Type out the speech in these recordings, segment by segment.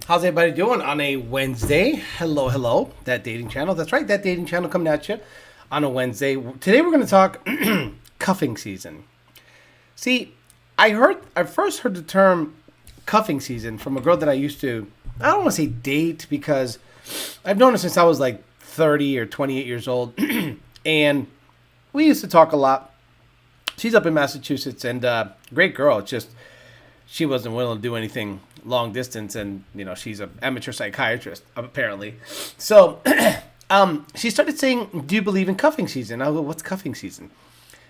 How's everybody doing on a Wednesday? Hello, hello. That dating channel. That's right, that dating channel coming at you on a Wednesday. Today we're going to talk cuffing season. See, I first heard the term cuffing season from a girl that I used to, I don't want to say date because I've known her since I was like 30 or 28 years old. And we used to talk a lot. She's up in Massachusetts and great girl. It's just she wasn't willing to do anything long distance, and she's an amateur psychiatrist apparently. So she started saying, "Do you believe in cuffing season?" I go, "What's cuffing season?"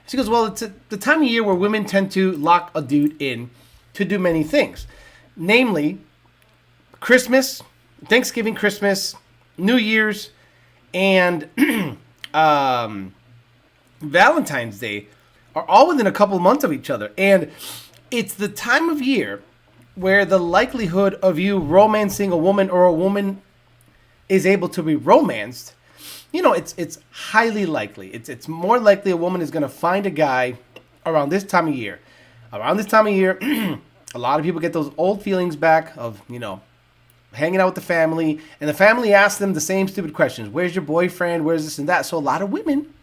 She goes, "Well, it's the time of year where women tend to lock a dude in to do many things, namely Christmas, Thanksgiving, Christmas, New Year's, and Valentine's Day are all within a couple months of each other, and it's the time of year where the likelihood of you romancing a woman or a woman is able to be romanced, it's highly likely. It's more likely a woman is going to find a guy around this time of year. Around this time of year, a lot of people get those old feelings back of, hanging out with the family, and the family asks them the same stupid questions. Where's your boyfriend? Where's this and that? So a lot of women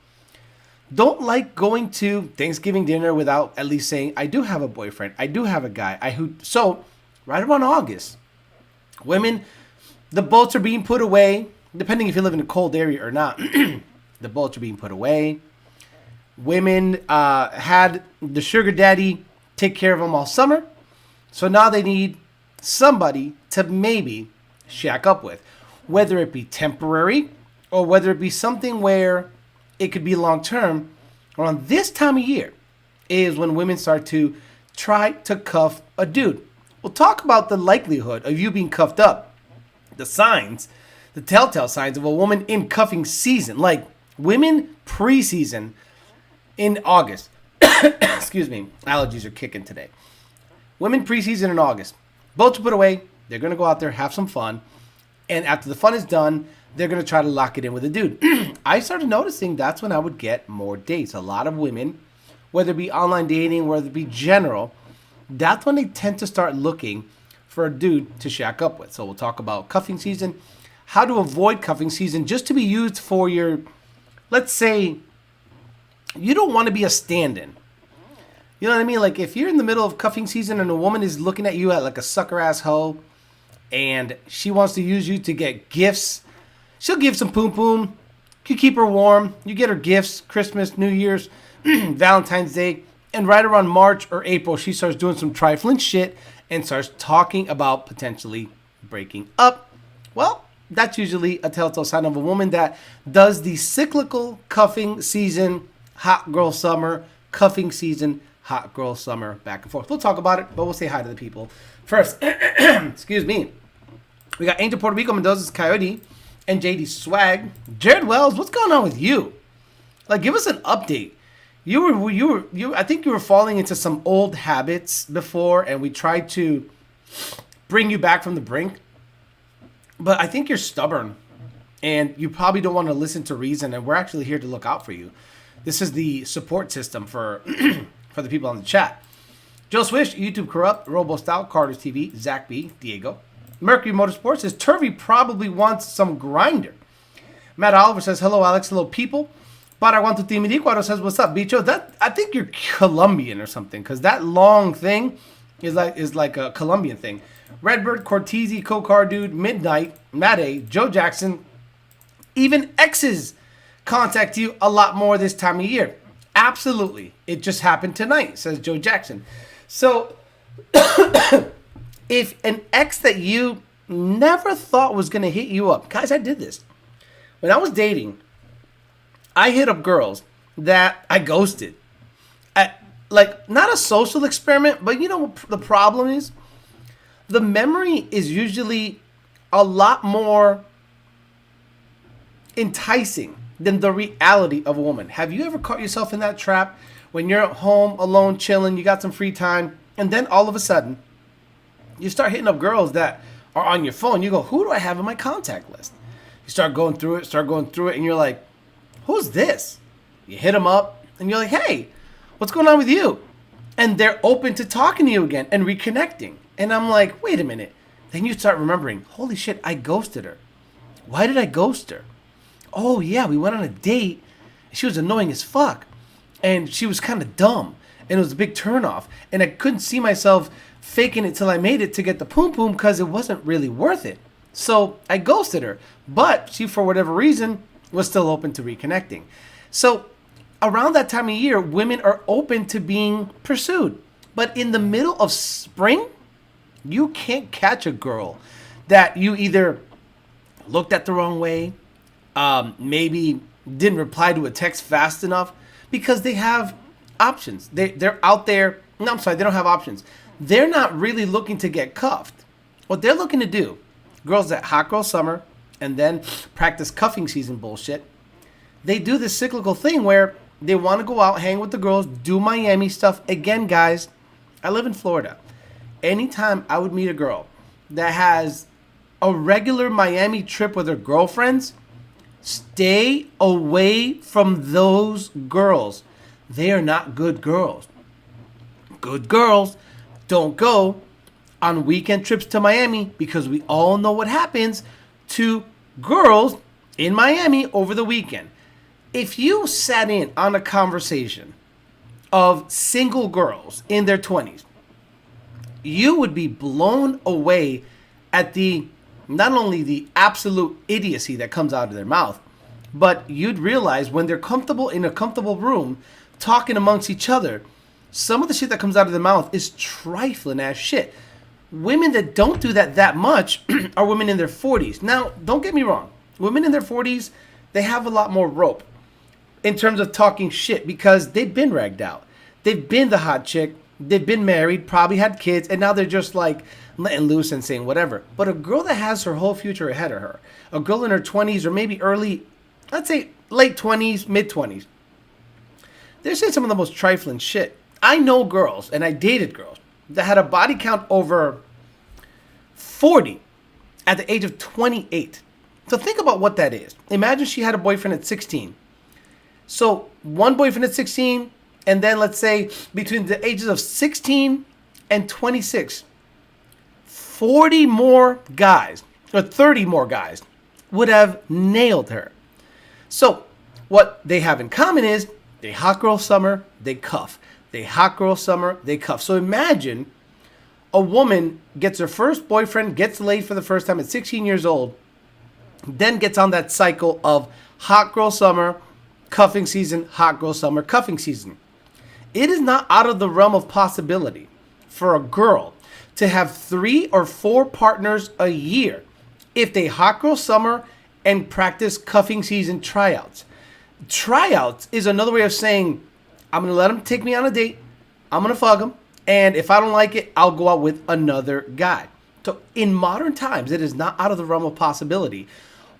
don't like going to Thanksgiving dinner without at least saying, I do have a boyfriend. I do have a guy. So right around August, women, the boats are being put away, depending if you live in a cold area or not. The boats are being put away. Women had the sugar daddy take care of them all summer. So now they need somebody to maybe shack up with, whether it be temporary or whether it be something where it could be long term. Around this time of year is when women start to try to cuff a dude. We'll talk about the likelihood of you being cuffed up, the signs, the telltale signs of a woman in cuffing season, like women pre-season in August. Excuse me, allergies are kicking today. Women pre-season in August. Boats are put away. They're going to go out there, have some fun. And after the fun is done, they're going to try to lock it in with a dude. I started noticing that's when I would get more dates. A lot of women, whether it be online dating, whether it be general, that's when they tend to start looking for a dude to shack up with. So we'll talk about cuffing season, how to avoid cuffing season just to be used for your, let's say, you don't want to be a stand-in. You know what I mean? Like if you're in the middle of cuffing season and a woman is looking at you at like a sucker-ass hoe and she wants to use you to get gifts, she'll give some poom poom. You keep her warm. You get her gifts, Christmas, New Year's, Valentine's Day. And right around March or April, she starts doing some trifling shit and starts talking about potentially breaking up. Well, that's usually a telltale sign of a woman that does the cyclical cuffing season, hot girl summer, cuffing season, hot girl summer, back and forth. We'll talk about it, but we'll say hi to the people. First, excuse me. We got Angel Puerto Rico, Mendoza's Coyote, and JD Swag. Jared Wells, what's going on with you? Like, give us an update. I think you were falling into some old habits before, and we tried to bring you back from the brink. But I think you're stubborn, and you probably don't want to listen to reason, and we're actually here to look out for you. This is the support system for for the people on the chat. Joe Swish, YouTube Corrupt, Robo Stout, Carter's TV, Zach B, Diego. Mercury Motorsports says Turvey probably wants some grinder. Matt Oliver says, hello, Alex. Hello, people. Paraguanto Timiricuaro says, what's up, bicho? I think you're Colombian or something, because that long thing is like a Colombian thing. Redbird, Cortese, Cocar Dude, Midnight, Matt A, Joe Jackson. Even exes contact you a lot more this time of year. Absolutely. It just happened tonight, says Joe Jackson. So if an ex that you never thought was going to hit you up. Guys, I did this. When I was dating, I hit up girls that I ghosted. Not a social experiment, but the problem is? The memory is usually a lot more enticing than the reality of a woman. Have you ever caught yourself in that trap when you're at home alone, chilling, you got some free time, and then all of a sudden, you start hitting up girls that are on your phone. You go, who do I have in my contact list? You start going through it, and you're like, who's this? You hit them up, and you're like, hey, what's going on with you? And they're open to talking to you again and reconnecting. And I'm like, wait a minute. Then you start remembering, holy shit, I ghosted her. Why did I ghost her? Oh yeah, we went on a date. She was annoying as fuck. And she was kind of dumb. And it was a big turnoff. And I couldn't see myself faking it till I made it to get the poom poom because it wasn't really worth it. So I ghosted her. But she, for whatever reason, was still open to reconnecting. So around that time of year, women are open to being pursued. But in the middle of spring, you can't catch a girl that you either looked at the wrong way, maybe didn't reply to a text fast enough, because they have options. They're out there. No, I'm sorry, they don't have options. They're not really looking to get cuffed. What they're looking to do, girls that hot girl summer and then practice cuffing season bullshit, they do this cyclical thing where they want to go out, hang with the girls, do Miami stuff. Again, guys, I live in Florida. Anytime I would meet a girl that has a regular Miami trip with her girlfriends, stay away from those girls. They are not good girls. Good girls don't go on weekend trips to Miami, because we all know what happens to girls in Miami over the weekend. If you sat in on a conversation of single girls in their 20s, you would be blown away at the not only the absolute idiocy that comes out of their mouth, but you'd realize when they're comfortable in a comfortable room talking amongst each other, some of the shit that comes out of their mouth is trifling ass shit. Women that don't do that much are women in their 40s. Now, don't get me wrong. Women in their 40s, they have a lot more rope in terms of talking shit because they've been ragged out. They've been the hot chick. They've been married, probably had kids, and now they're just like letting loose and saying whatever. But a girl that has her whole future ahead of her, a girl in her 20s or maybe early, let's say late 20s, mid 20s, they're saying some of the most trifling shit. I know girls, and I dated girls, that had a body count over 40 at the age of 28. So think about what that is. Imagine she had a boyfriend at 16. So one boyfriend at 16, and then let's say between the ages of 16 and 26, 40 more guys, or 30 more guys, would have nailed her. So what they have in common is they hot girl summer, they cuff. They hot girl summer, they cuff. So imagine a woman gets her first boyfriend, gets laid for the first time at 16 years old, then gets on that cycle of hot girl summer, cuffing season, hot girl summer, cuffing season. It is not out of the realm of possibility for a girl to have 3 or 4 partners a year if they hot girl summer and practice cuffing season tryouts. Tryouts is another way of saying, I'm going to let him take me on a date, I'm going to fuck him, and if I don't like it, I'll go out with another guy. So in modern times, it is not out of the realm of possibility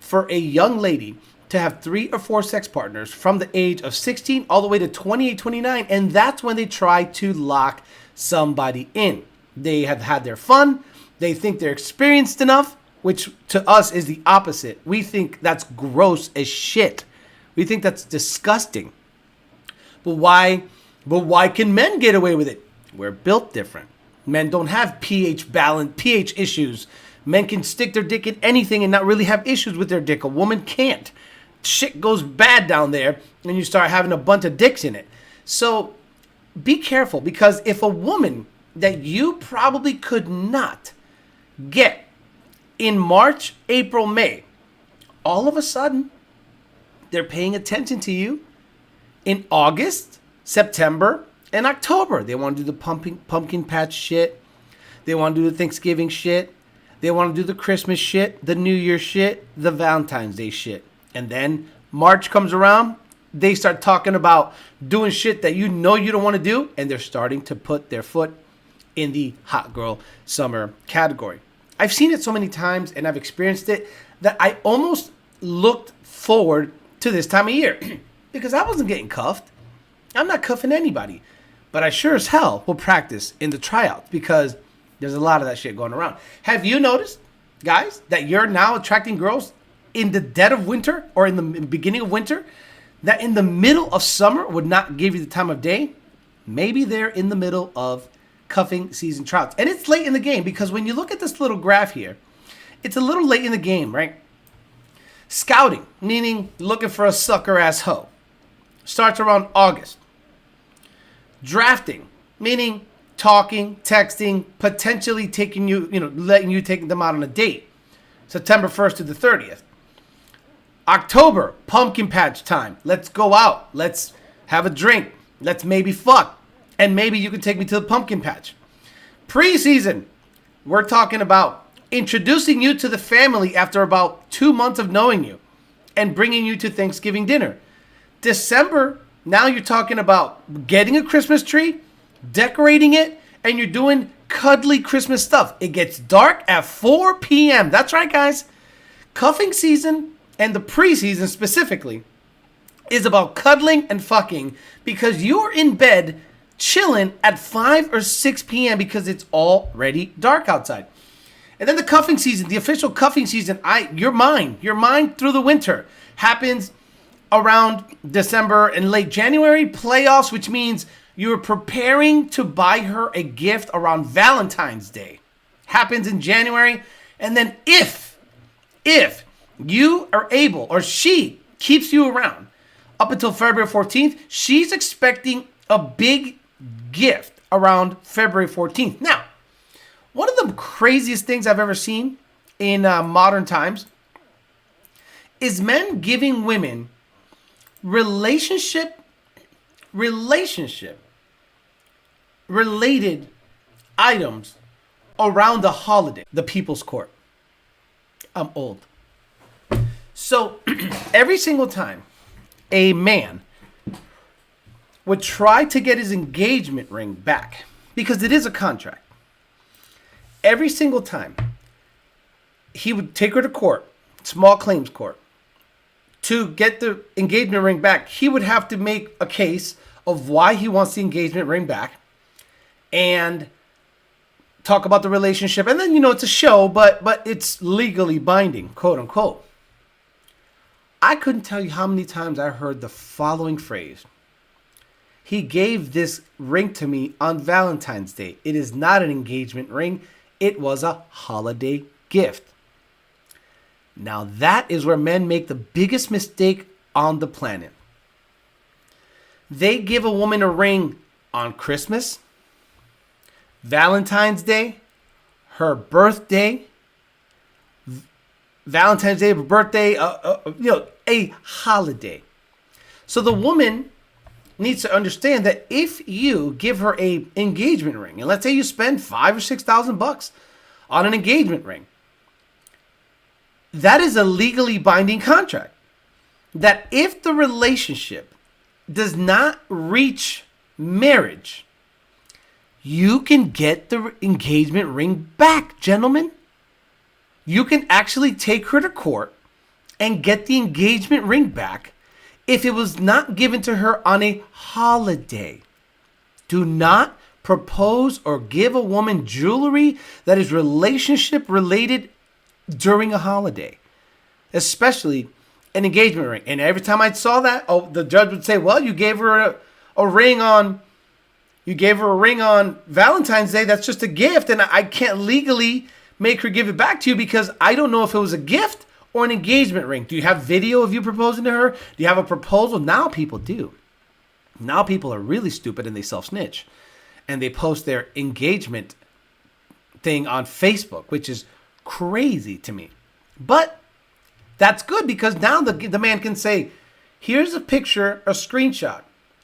for a young lady to have 3 or 4 sex partners from the age of 16 all the way to 28, 29, and that's when they try to lock somebody in. They have had their fun, they think they're experienced enough, which to us is the opposite. We think that's gross as shit. We think that's disgusting. But why can men get away with it? We're built different. Men don't have pH balance, pH issues. Men can stick their dick in anything and not really have issues with their dick. A woman can't. Shit goes bad down there and you start having a bunch of dicks in it. So be careful, because if a woman that you probably could not get in March, April, May, all of a sudden they're paying attention to you in August, September, and October. They want to do the pumpkin patch shit. They want to do the Thanksgiving shit. They want to do the Christmas shit, the New Year shit, the Valentine's Day shit. And then March comes around, they start talking about doing shit that you know you don't want to do, and they're starting to put their foot in the hot girl summer category. I've seen it so many times and I've experienced it that I almost looked forward to this time of year because I wasn't getting cuffed. I'm not cuffing anybody, but I sure as hell will practice in the tryouts because there's a lot of that shit going around. Have you noticed, guys, that you're now attracting girls in the dead of winter or in the beginning of winter that in the middle of summer would not give you the time of day? Maybe they're in the middle of cuffing season tryouts. And it's late in the game because when you look at this little graph here, it's a little late in the game, right? Scouting, meaning looking for a sucker-ass hoe, starts around August. Drafting, meaning talking, texting, potentially taking you, letting you take them out on a date. September 1st to the 30th. October, pumpkin patch time. Let's go out. Let's have a drink. Let's maybe fuck. And maybe you can take me to the pumpkin patch. Preseason, we're talking about introducing you to the family after about 2 months of knowing you and bringing you to Thanksgiving dinner. December, now you're talking about getting a Christmas tree, decorating it, and you're doing cuddly Christmas stuff. It gets dark at 4 p.m. That's right, guys. Cuffing season, and the preseason specifically, is about cuddling and fucking because you're in bed chilling at 5 or 6 p.m. because it's already dark outside. And then the cuffing season, the official cuffing season, you're mine through the winter, happens around December and late January. Playoffs, which means you're preparing to buy her a gift around Valentine's Day, happens in January. And then if you are able, or she keeps you around up until February 14th, she's expecting a big gift around February 14th. Now, one of the craziest things I've ever seen in modern times is men giving women relationship related items around the holiday, the People's Court. I'm old. So every single time a man would try to get his engagement ring back, because it is a contract, every single time he would take her to court, small claims court, to get the engagement ring back, he would have to make a case of why he wants the engagement ring back and talk about the relationship. And then, it's a show, but it's legally binding, quote unquote. I couldn't tell you how many times I heard the following phrase: he gave this ring to me on Valentine's Day. It is not an engagement ring. It was a holiday gift. Now that is where men make the biggest mistake on the planet. They give a woman a ring on Christmas, Valentine's Day, her birthday, Valentine's Day, her birthday, a holiday. So the woman needs to understand that if you give her a engagement ring, and let's say you spend $5,000 or $6,000 on an engagement ring, that is a legally binding contract. That if the relationship does not reach marriage, you can get the engagement ring back, gentlemen. You can actually take her to court and get the engagement ring back if it was not given to her on a holiday. Do not propose or give a woman jewelry that is relationship related during a holiday, especially an engagement ring. And every time I saw that, the judge would say, well, you gave her a ring on Valentine's Day. That's just a gift, and I can't legally make her give it back to you because I don't know if it was a gift or an engagement ring. Do you have video of you proposing to her? Do you have a proposal? Now people do. Now people are really stupid and they self-snitch. And they post their engagement thing on Facebook, which is crazy to me. But that's good because now the man can say, here's a picture, a screenshot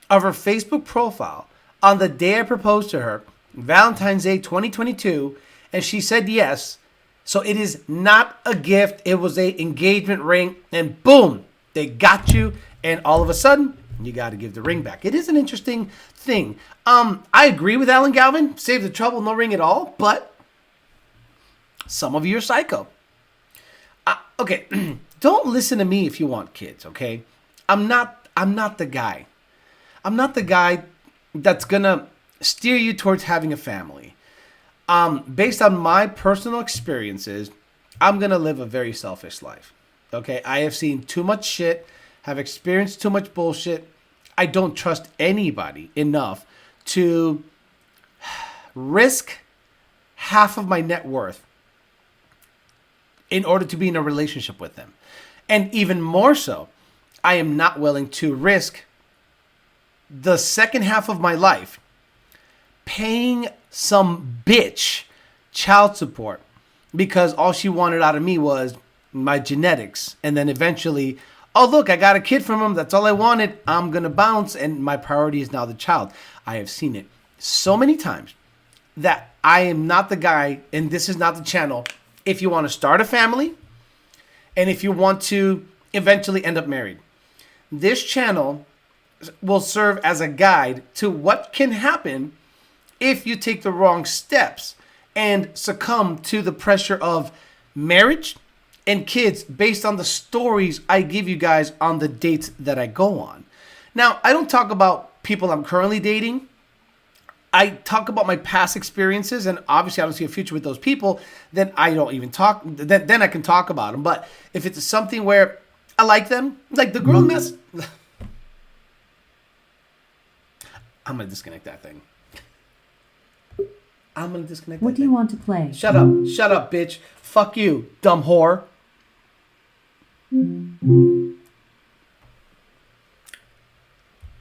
of her Facebook profile on the day I proposed to her, Valentine's Day 2022, and she said yes. So it is not a gift. It was a engagement ring, and boom, they got you. And all of a sudden, you got to give the ring back. It is an interesting thing. I agree with Alan Galvin. Save the trouble, no ring at all. But some of you are psycho. Okay, don't listen to me if you want kids. Okay, I'm not the guy. I'm not the guy that's gonna steer you towards having a family. Based on my personal experiences, I'm going to live a very selfish life. Okay. I have seen too much shit, have experienced too much bullshit. I don't trust anybody enough to risk half of my net worth in order to be in a relationship with them. And even more so, I am not willing to risk the second half of my life paying some bitch child support because all she wanted out of me was my genetics. And then eventually, oh, look, I got a kid from him. That's all I wanted. I'm going to bounce. And my priority is now the child. I have seen it so many times that I am not the guy, and this is not the channel. If you want to start a family and if you want to eventually end up married, this channel will serve as a guide to what can happen if you take the wrong steps and succumb to the pressure of marriage and kids based on the stories I give you guys on the dates that I go on. Now, I don't talk about people I'm currently dating. I talk about my past experiences, and obviously I don't see a future with those people, then I don't even talk, then I can talk about them. But if it's something where I like them, like the girl mess, I'm going to disconnect that thing. I'm going to disconnect What do you want to play? Shut up, bitch. Fuck you, dumb whore.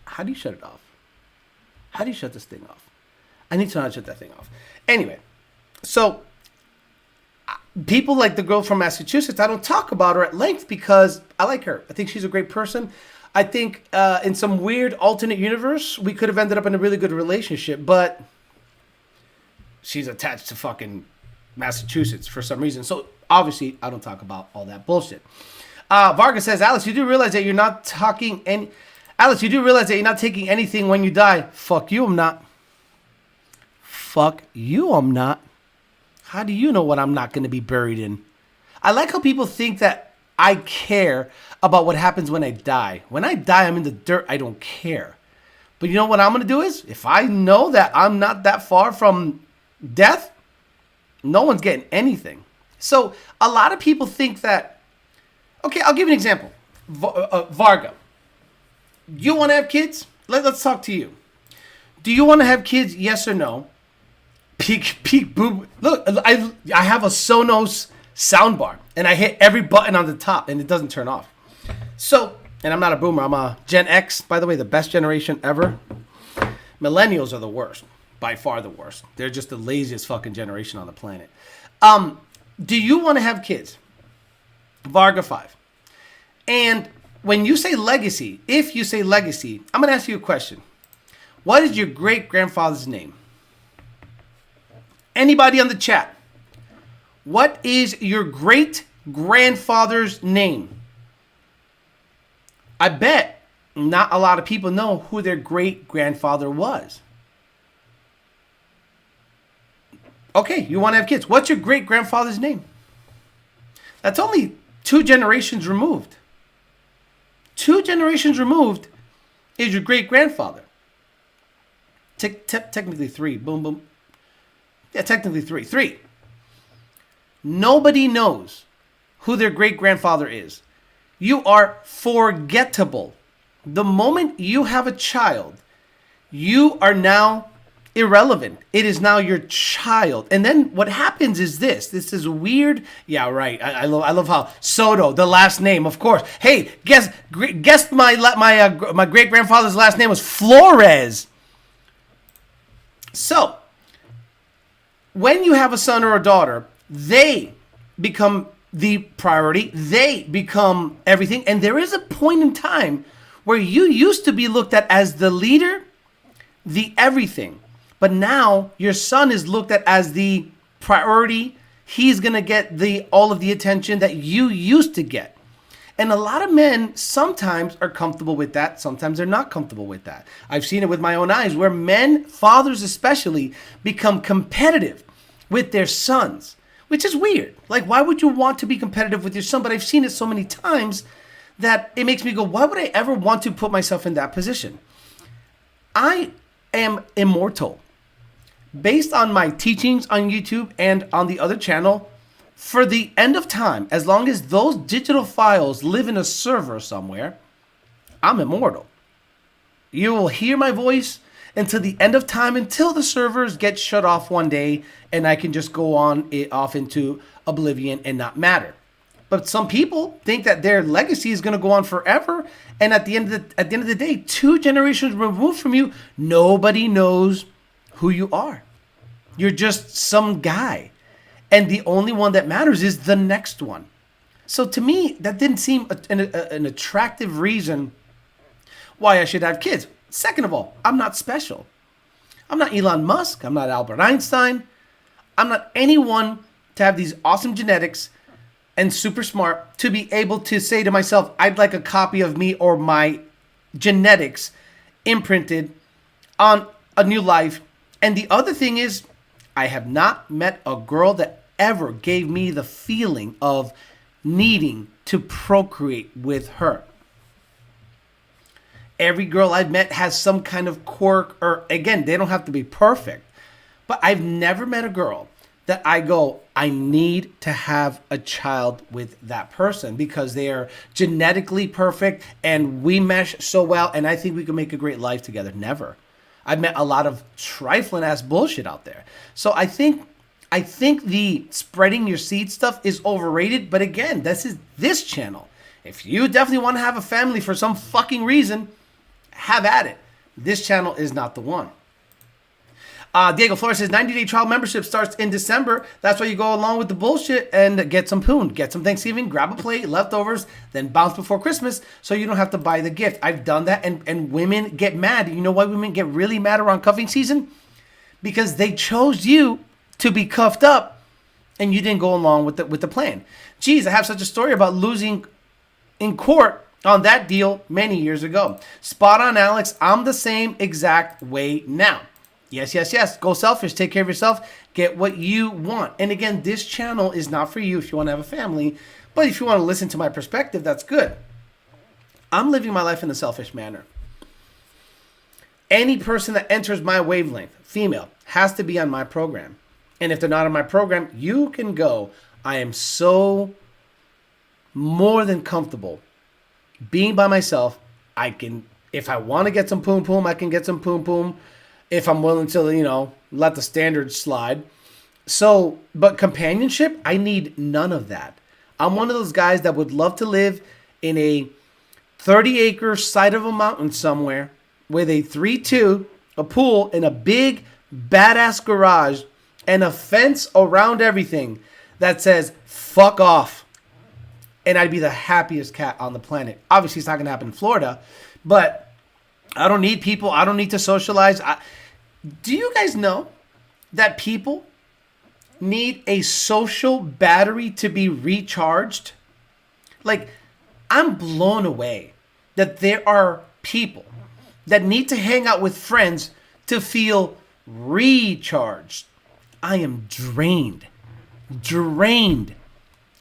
How do you shut it off? How do you shut this thing off? I need to know how to shut that thing off. Anyway, so people like the girl from Massachusetts, I don't talk about her at length because I like her. I think she's a great person. I think in some weird alternate universe, we could have ended up in a really good relationship, but she's attached to fucking Massachusetts for some reason. So obviously, I don't talk about all that bullshit. Vargas says, Alex, you do realize that you're not taking anything when you die. Fuck you, I'm not. Fuck you, I'm not. How do you know what I'm not going to be buried in? I like how people think that I care about what happens when I die. When I die, I'm in the dirt. I don't care. But you know what I'm going to do is, if I know that I'm not that far from death, no one's getting anything. So a lot of people think that, okay, I'll give you an example. Varga, you want to have kids? Let's talk to you. Do you want to have kids? Yes or no? Peek, boob. Look, I have a Sonos soundbar, and I hit every button on the top, and it doesn't turn off. So, and I'm not a boomer. I'm a Gen X, by the way, the best generation ever. Millennials are the worst, by far the worst. They're just the laziest fucking generation on the planet. Do you want to have kids? Varga 5. And when you say legacy, if you say legacy, I'm going to ask you a question. What is your great-grandfather's name? Anybody on the chat? What is your great-grandfather's name? I bet not a lot of people know who their great-grandfather was. Okay, you want to have kids. What's your great-grandfather's name? That's only 2 generations removed. 2 generations removed is your great-grandfather. Technically 3. Boom, boom. Yeah, technically 3. 3. Nobody knows who their great-grandfather is. You are forgettable. The moment you have a child, you are now irrelevant. It is now your child. And then what happens is this. This is weird. Yeah, right. I love how Soto, the last name, of course. Hey, guess my great-grandfather's last name was Florence. So, when you have a son or a daughter, they become the priority. They become everything. And there is a point in time where you used to be looked at as the leader, the everything. But now your son is looked at as the priority. He's going to get all of the attention that you used to get. And a lot of men sometimes are comfortable with that. Sometimes they're not comfortable with that. I've seen it with my own eyes where men, fathers especially, become competitive with their sons, which is weird. Like, why would you want to be competitive with your son? But I've seen it so many times that it makes me go, why would I ever want to put myself in that position? I am immortal. Based on my teachings on YouTube and on the other channel, for the end of time, as long as those digital files live in a server somewhere, I'm immortal. You will hear my voice until the end of time, until the servers get shut off one day and I can just go off into oblivion and not matter. But some people think that their legacy is going to go on forever, and at the end of the day, 2 generations removed from you, nobody knows who you are. You're just some guy, and the only one that matters is the next one. So to me, that didn't seem an attractive reason why I should have kids. Second of all, I'm not special. I'm not Elon Musk. I'm not Albert Einstein. I'm not anyone to have these awesome genetics and super smart to be able to say to myself, I'd like a copy of me or my genetics imprinted on a new life. And the other thing is, I have not met a girl that ever gave me the feeling of needing to procreate with her. Every girl I've met has some kind of quirk, or again, they don't have to be perfect, but I've never met a girl that I go, I need to have a child with that person because they are genetically perfect and we mesh so well and I think we can make a great life together. Never. I've met a lot of trifling ass bullshit out there. So I think the spreading your seed stuff is overrated, but again, this channel. If you definitely want to have a family for some fucking reason, have at it. This channel is not the one. Diego Flores says 90-day trial membership starts in December. That's why you go along with the bullshit and get some poon, get some Thanksgiving, grab a plate, leftovers, then bounce before Christmas so you don't have to buy the gift. I've done that, and women get mad. You know why women get really mad around cuffing season? Because they chose you to be cuffed up and you didn't go along with the plan. Geez, I have such a story about losing in court on that deal many years ago. Spot on, Alex. I'm the same exact way now. Yes. Go selfish. Take care of yourself. Get what you want. And again, this channel is not for you if you want to have a family. But if you want to listen to my perspective, that's good. I'm living my life in a selfish manner. Any person that enters my wavelength, female, has to be on my program. And if they're not on my program, you can go. I am so more than comfortable being by myself. I can, if I want to get some poom, I can get some poom. If I'm willing to, let the standards slide. So, but companionship, I need none of that. I'm one of those guys that would love to live in a 30-acre side of a mountain somewhere with a 3-2, a pool, and a big, badass garage, and a fence around everything that says, fuck off. And I'd be the happiest cat on the planet. Obviously, it's not going to happen in Florida, but I don't need people. I don't need to socialize. Do you guys know that people need a social battery to be recharged? Like, I'm blown away that there are people that need to hang out with friends to feel recharged. I am drained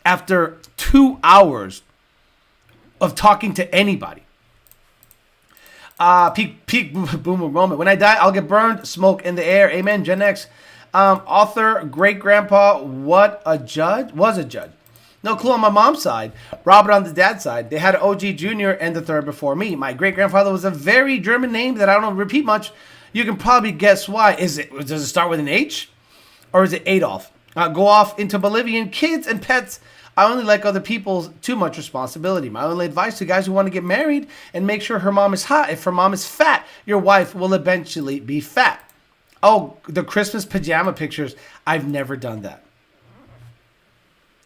after 2 hours of talking to anybody. Peak boomer moment. When I die, I'll get burned. Smoke in the air. Amen. Gen X. Author, great grandpa, was a judge. No clue on my mom's side. Robert on the dad's side. They had OG Jr. and the third before me. My great grandfather was a very German name that I don't repeat much. You can probably guess why. Does it start with an H? Or is it Adolf? Go off into Bolivian. Kids and pets. I only like other people's too much responsibility. My only advice to guys who want to get married and make sure her mom is hot. If her mom is fat, your wife will eventually be fat. Oh, the Christmas pajama pictures. I've never done that.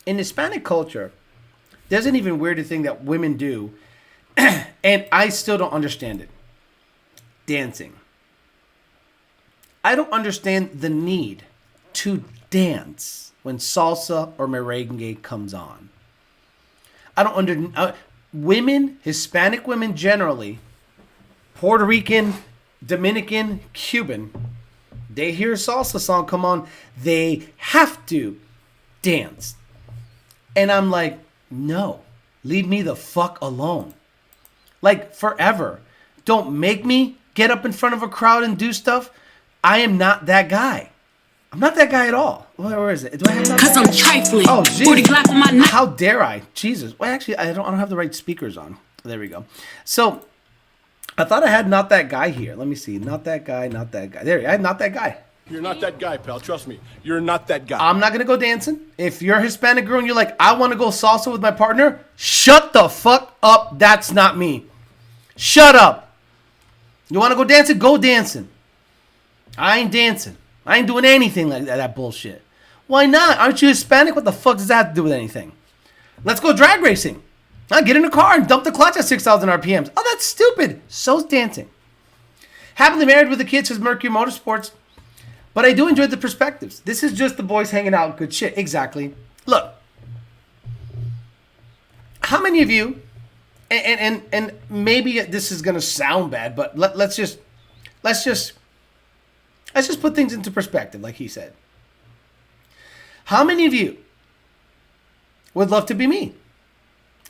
In Hispanic culture, there's an even weirder thing that women do, and I still don't understand it. Dancing. I don't understand the need to dance when salsa or merengue comes on. I don't women, Hispanic women generally, Puerto Rican, Dominican, Cuban, they hear a salsa song come on, they have to dance. And I'm like, no, leave me the fuck alone. Like, forever. Don't make me get up in front of a crowd and do stuff. I am not that guy. I'm not that guy at all. Where is it? Do I have that? Because I'm trifling. Oh, jeez. How dare I? Jesus. Well, actually, I don't have the right speakers on. There we go. So, I thought I had not that guy here. Let me see. Not that guy, not that guy. There, I had not that guy. You're not that guy, pal. Trust me. You're not that guy. I'm not going to go dancing. If you're a Hispanic girl and you're like, I want to go salsa with my partner, shut the fuck up. That's not me. Shut up. You want to go dancing? Go dancing. I ain't dancing. I ain't doing anything like that bullshit. Why not? Aren't you Hispanic? What the fuck does that have to do with anything? Let's go drag racing. I get in a car and dump the clutch at 6,000 RPMs. Oh, that's stupid. So's dancing. Happily married with a kid, says Mercury Motorsports. But I do enjoy the perspectives. This is just the boys hanging out. Good shit. Exactly. Look. How many of you, and maybe this is going to sound bad, but let's just put things into perspective, like he said. How many of you would love to be me?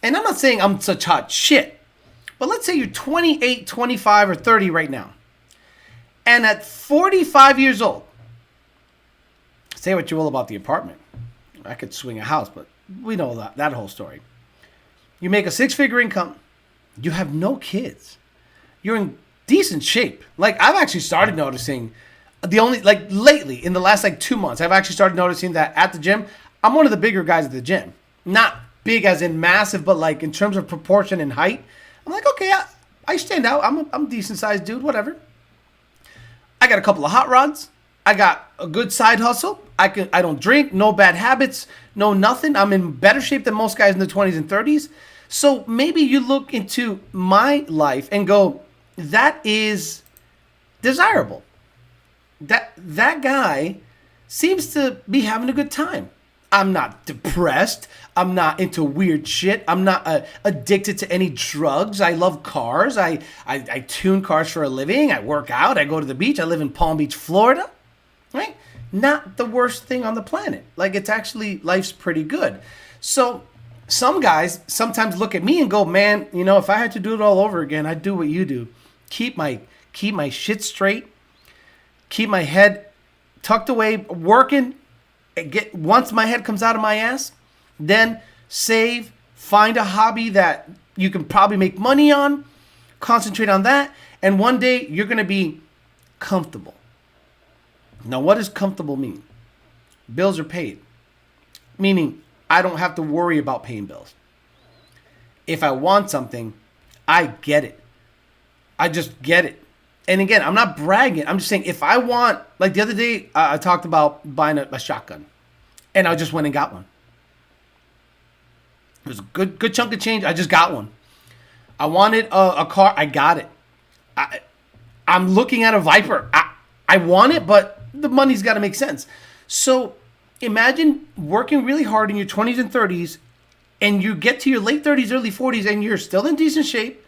And I'm not saying I'm such hot shit, but let's say you're 28, 25, or 30 right now. And at 45 years old, say what you will about the apartment. I could swing a house, but we know that whole story. You make a 6-figure income. You have no kids. You're in decent shape. Like, I've actually started noticing lately, in the last 2 months, I've actually started noticing that at the gym, I'm one of the bigger guys at the gym. Not big as in massive, but in terms of proportion and height. I'm like, okay, I stand out. I'm a decent sized dude, whatever. I got a couple of hot rods. I got a good side hustle. I don't drink, no bad habits, no nothing. I'm in better shape than most guys in the 20s and 30s. So maybe you look into my life and go, that is desirable. That guy seems to be having a good time. I'm not depressed. I'm not into weird shit. I'm not addicted to any drugs. I love cars. I tune cars for a living. I work out. I go to the beach. I live in Palm Beach, Florida. Right? Not the worst thing on the planet. It's actually, life's pretty good. So some guys sometimes look at me and go, man, if I had to do it all over again, I'd do what you do. Keep my shit straight. Keep my head tucked away, working. Once my head comes out of my ass, then save, find a hobby that you can probably make money on, concentrate on that, and one day you're going to be comfortable. Now, what does comfortable mean? Bills are paid, meaning I don't have to worry about paying bills. If I want something, I get it. I just get it. And again, I'm not bragging. I'm just saying, if I want, the other day, I talked about buying a shotgun. And I just went and got one. It was a good chunk of change. I just got one. I wanted a car. I got it. I'm looking at a Viper. I want it, but the money's got to make sense. So imagine working really hard in your 20s and 30s, and you get to your late 30s, early 40s, and you're still in decent shape.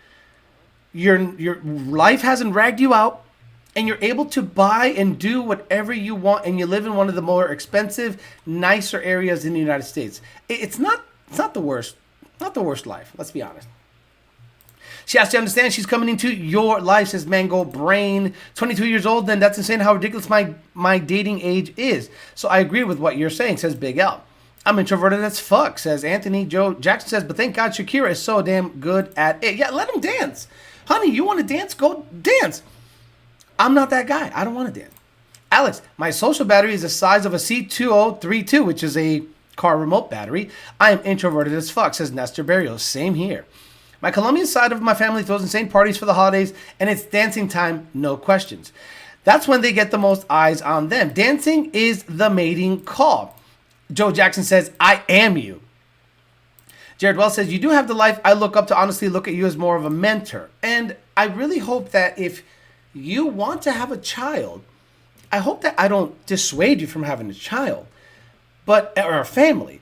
Your life hasn't ragged you out, and you're able to buy and do whatever you want, and you live in one of the more expensive, nicer areas in the United States. It's not the worst. Not the worst life. Let's be honest. She has to understand she's coming into your life, says Mango Brain. 22 years old, then that's insane how ridiculous my dating age is. So I agree with what you're saying, says Big L. I'm introverted as fuck, says Anthony. Joe Jackson says, but thank God Shakira is so damn good at it. Yeah, let him dance. Honey, you want to dance? Go dance. I'm not that guy. I don't want to dance. Alex, my social battery is the size of a C2032, which is a car remote battery. I am introverted as fuck, says Nestor Barrios. Same here. My Colombian side of my family throws insane parties for the holidays, and it's dancing time, no questions. That's when they get the most eyes on them. Dancing is the mating call. Joe Jackson says, I am you. Jared Wells says, you do have the life I look up to. Honestly, look at you as more of a mentor. And I really hope that if you want to have a child, I hope that I don't dissuade you from having a child, or a family.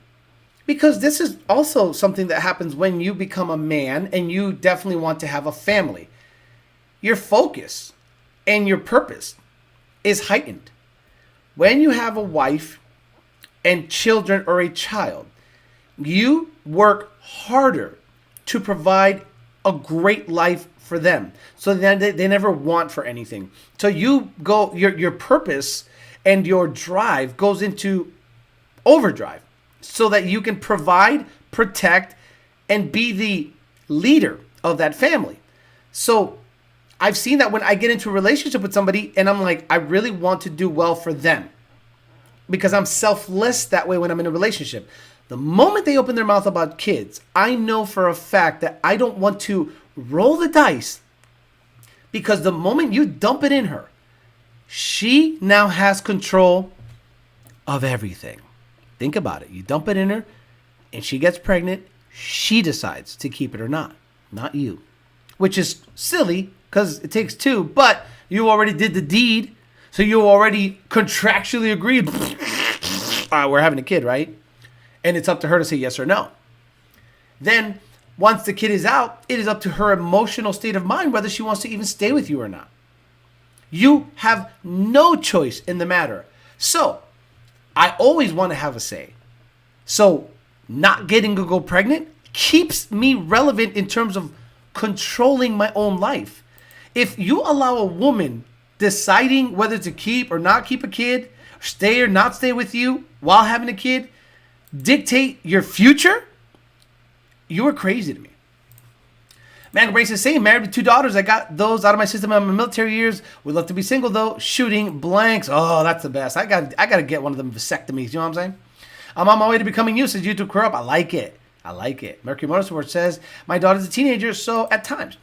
Because this is also something that happens when you become a man and you definitely want to have a family. Your focus and your purpose is heightened. When you have a wife and children or a child, you work harder to provide a great life for them. So then they never want for anything. So you go, your purpose and your drive goes into overdrive so that you can provide, protect, and be the leader of that family. So I've seen that when I get into a relationship with somebody and I'm like, I really want to do well for them because I'm selfless that way when I'm in a relationship. The moment they open their mouth about kids, I know for a fact that I don't want to roll the dice because the moment you dump it in her, she now has control of everything. Think about it. You dump it in her and she gets pregnant. She decides to keep it or not you, which is silly because it takes two, but you already did the deed. So you already contractually agreed. All right, we're having a kid, right? And it's up to her to say yes or no. Then once the kid is out, it is up to her emotional state of mind whether she wants to even stay with you or not. You have no choice in the matter. So I always want to have a say. So not getting to go pregnant keeps me relevant in terms of controlling my own life. If you allow a woman deciding whether to keep or not keep a kid, stay or not stay with you while having a kid, dictate your future, you are crazy to me. Man, Brace is saying, married with 2 daughters. I got those out of my system in my military years. Would love to be single though. Shooting blanks. Oh, that's the best. I got to get one of them vasectomies. You know what I'm saying? I'm on my way to becoming you since YouTube grew up. I like it. Mercury Motorsport says, my daughter's a teenager, so at times.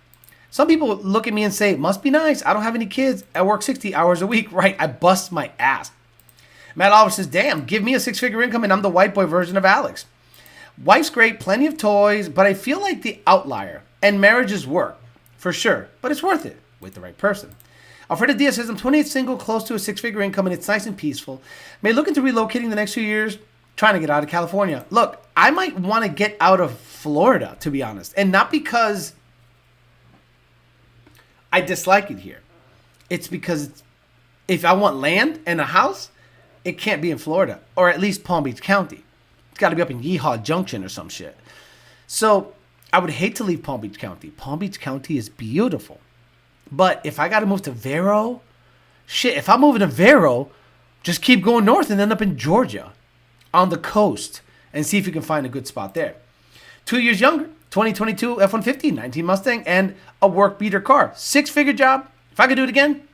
Some people look at me and say, must be nice. I don't have any kids. I work 60 hours a week. Right, I bust my ass. Matt Oliver says, damn, give me a 6-figure income and I'm the white boy version of Alex. Wife's great, plenty of toys, but I feel like the outlier. And marriages work, for sure. But it's worth it with the right person. Alfredo Diaz says, I'm 28, single, close to a 6-figure income, and it's nice and peaceful. May look into relocating the next few years, trying to get out of California. Look, I might want to get out of Florida, to be honest. And not because I dislike it here. It's because if I want land and a house, it can't be in Florida, or at least Palm Beach County. It's got to be up in Yeehaw Junction or some shit. So I would hate to leave Palm Beach County. Palm Beach County is beautiful. But if I got to move to Vero, shit, if I'm moving to Vero, just keep going north and end up in Georgia on the coast and see if you can find a good spot there. 2 years younger, 2022 F-150, 19 Mustang, and a work beater car. 6-figure job. If I could do it again,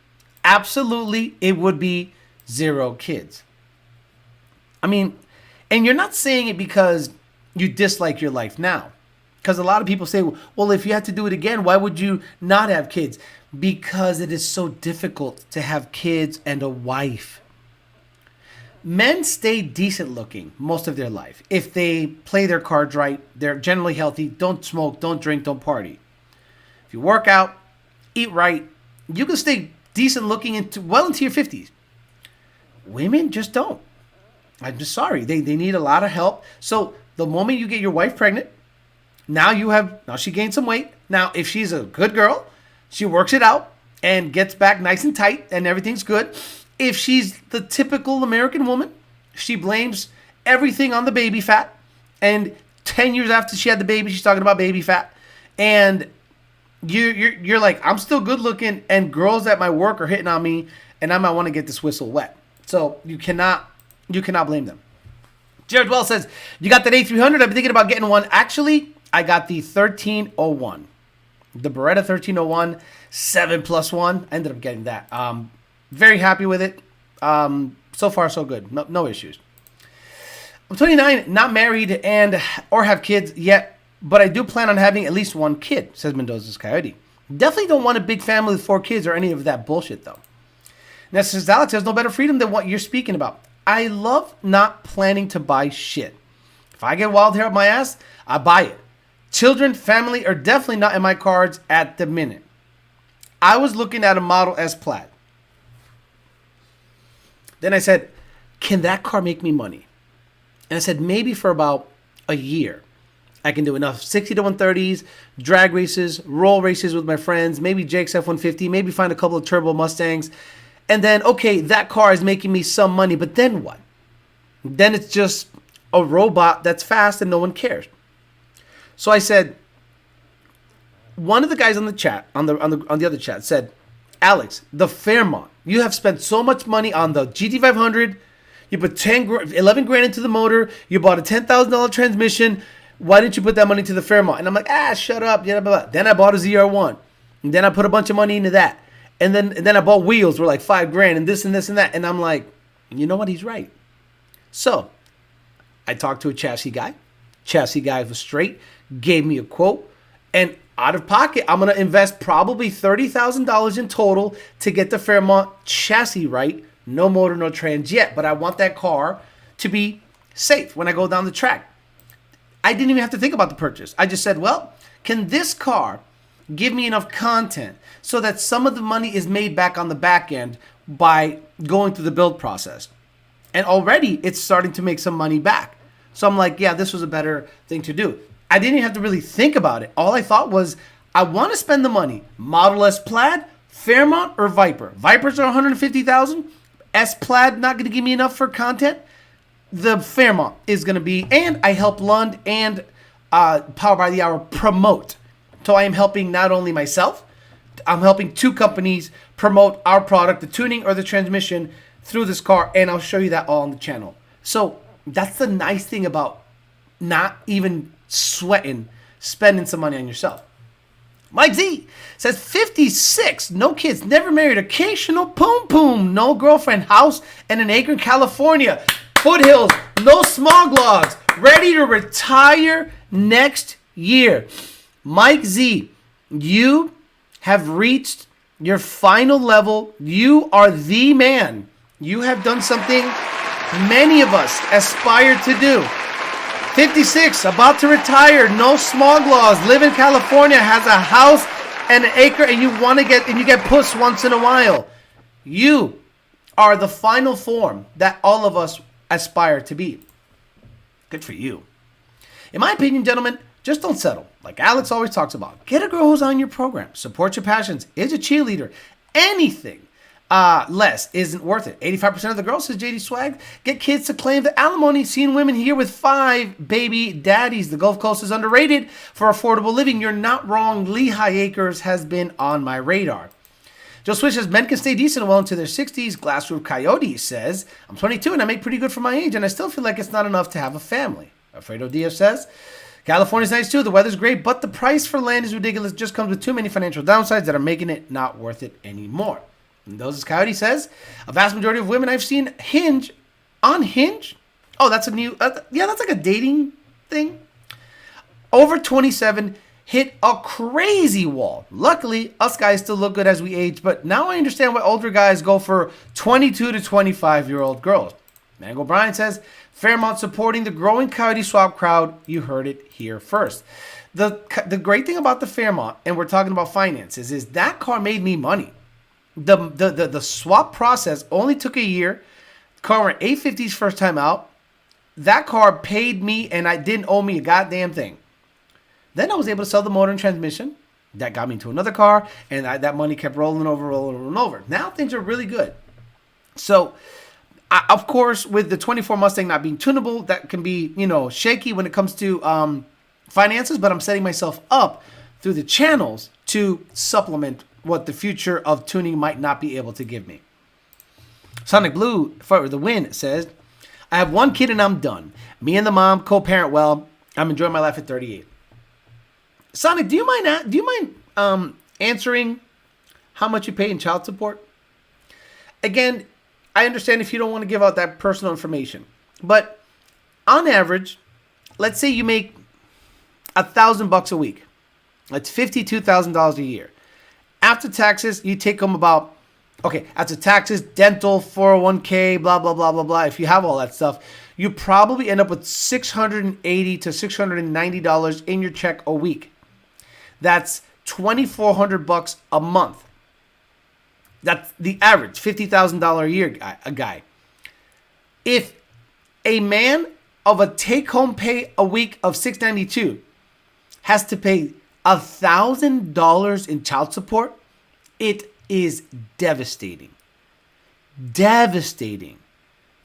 absolutely it would be 0 kids. I mean, and you're not saying it because you dislike your life now. Because a lot of people say, well, if you had to do it again, why would you not have kids? Because it is so difficult to have kids and a wife. Men stay decent looking most of their life. If they play their cards right, they're generally healthy, don't smoke, don't drink, don't party. If you work out, eat right, you can stay decent looking well into your 50s. Women just don't. I'm just sorry. They need a lot of help. So the moment you get your wife pregnant, now she gained some weight. Now, if she's a good girl, she works it out and gets back nice and tight and everything's good. If she's the typical American woman, she blames everything on the baby fat. And 10 years after she had the baby, she's talking about baby fat. And you're like, I'm still good looking, and girls at my work are hitting on me, and I might want to get this whistle wet. So you cannot blame them. Jared Wells says, you got that A300? I've been thinking about getting one. Actually, I got the 1301. The Beretta 1301, 7+1. I ended up getting that. Very happy with it. So far, so good. No issues. I'm 29, not married or have kids yet, but I do plan on having at least 1 kid, says Mendoza's Coyote. Definitely don't want a big family with 4 kids or any of that bullshit, though. Next says Alex, there's no better freedom than what you're speaking about. I love not planning to buy shit. If I get wild hair up my ass, I buy it. Children, family are definitely not in my cards at the minute. I was looking at a Model S Plaid. Then I said, can that car make me money? And I said, maybe for about a year. I can do enough 60 to 130s, drag races, roll races with my friends, maybe Jake's F-150, maybe find a couple of turbo Mustangs. And then, okay, that car is making me some money, but then what? Then it's just a robot that's fast and no one cares. So I said, one of the guys on the chat, on the other chat said, Alex, the Fairmont, you have spent so much money on the GT500, you put 11 grand into the motor, you bought a $10,000 transmission, why didn't you put that money to the Fairmont? And I'm like, shut up. Yeah, blah, blah. Then I bought a ZR1. And then I put a bunch of money into that. And then I bought wheels, were like $5,000 and this and this and that. And I'm like, you know what? He's right. So I talked to a chassis guy. Chassis guy was straight, gave me a quote. And out of pocket, I'm going to invest probably $30,000 in total to get the Fairmont chassis right. No motor, no trans yet. But I want that car to be safe when I go down the track. I didn't even have to think about the purchase. I just said, well, can this car give me enough content so that some of the money is made back on the back end by going through the build process? And already it's starting to make some money back. So I'm like, yeah, this was a better thing to do. I didn't even have to really think about it. All I thought was, I want to spend the money. Model S Plaid, Fairmont, or Viper? Vipers are $150,000. S Plaid not going to give me enough for content. The Fairmont is going to be, and I help Lund and Power by the Hour promote. So I am helping not only myself, I'm helping two companies promote our product, the tuning or the transmission, through this car, and I'll show you that all on the channel. So that's the nice thing about not even sweating, spending some money on yourself. Mike Z says 56, no kids, never married, occasional poom, no girlfriend, house and an acre in California, foothills, no smog logs, ready to retire next year. Mike Z, you have reached your final level. You are the man. You have done something many of us aspire to do. 56, about to retire, no smog laws, live in California, has a house and an acre, and you get puss once in a while. You are the final form that all of us aspire to be. Good for you. In my opinion, gentlemen, just don't settle. Like Alex always talks about, get a girl who's on your program, support your passions, is a cheerleader. Anything less isn't worth it. 85% of the girls, says JD Swag, get kids to claim the alimony. Seeing women here with 5 baby daddies. The Gulf Coast is underrated for affordable living. You're not wrong. Lehigh Acres has been on my radar. Joe Swish says, men can stay decent and well into their 60s. Glass Roof Coyote says, I'm 22 and I make pretty good for my age, and I still feel like it's not enough to have a family. Alfredo Diaz says, California's nice too. The weather's great, but the price for land is ridiculous. It just comes with too many financial downsides that are making it not worth it anymore. And those, as Coyote says, a vast majority of women I've seen Hinge. Oh, that's a new, that's like a dating thing. Over 27, hit a crazy wall. Luckily, us guys still look good as we age, but now I understand why older guys go for 22 to 25-year-old girls. Mango Brian says, Fairmont supporting the growing Coyote Swap crowd. You heard it here first. The great thing about the Fairmont, and we're talking about finances, is that car made me money. The swap process only took a year. Car went 850s first time out. That car paid me, and I didn't owe me a goddamn thing. Then I was able to sell the motor and transmission. That got me into another car, and that money kept rolling over. Now things are really good. So, of course, with the 24 Mustang not being tunable, that can be, shaky when it comes to finances, but I'm setting myself up through the channels to supplement what the future of tuning might not be able to give me. Sonic Blue for the win says, I have one kid and I'm done. Me and the mom co-parent well. I'm enjoying my life at 38. Sonic, do you mind answering how much you pay in child support? Again, I understand if you don't want to give out that personal information, but on average, let's say you make $1,000 a week. That's $52,000 a year. After taxes, you take home about, after taxes, dental, 401k, blah, blah, blah, blah, blah. If you have all that stuff, you probably end up with $680 to $690 in your check a week. That's $2,400 a month. That's the average, $50,000 a year guy. If a man of a take-home pay a week of $692 has to pay $1,000 in child support, it is devastating. Devastating.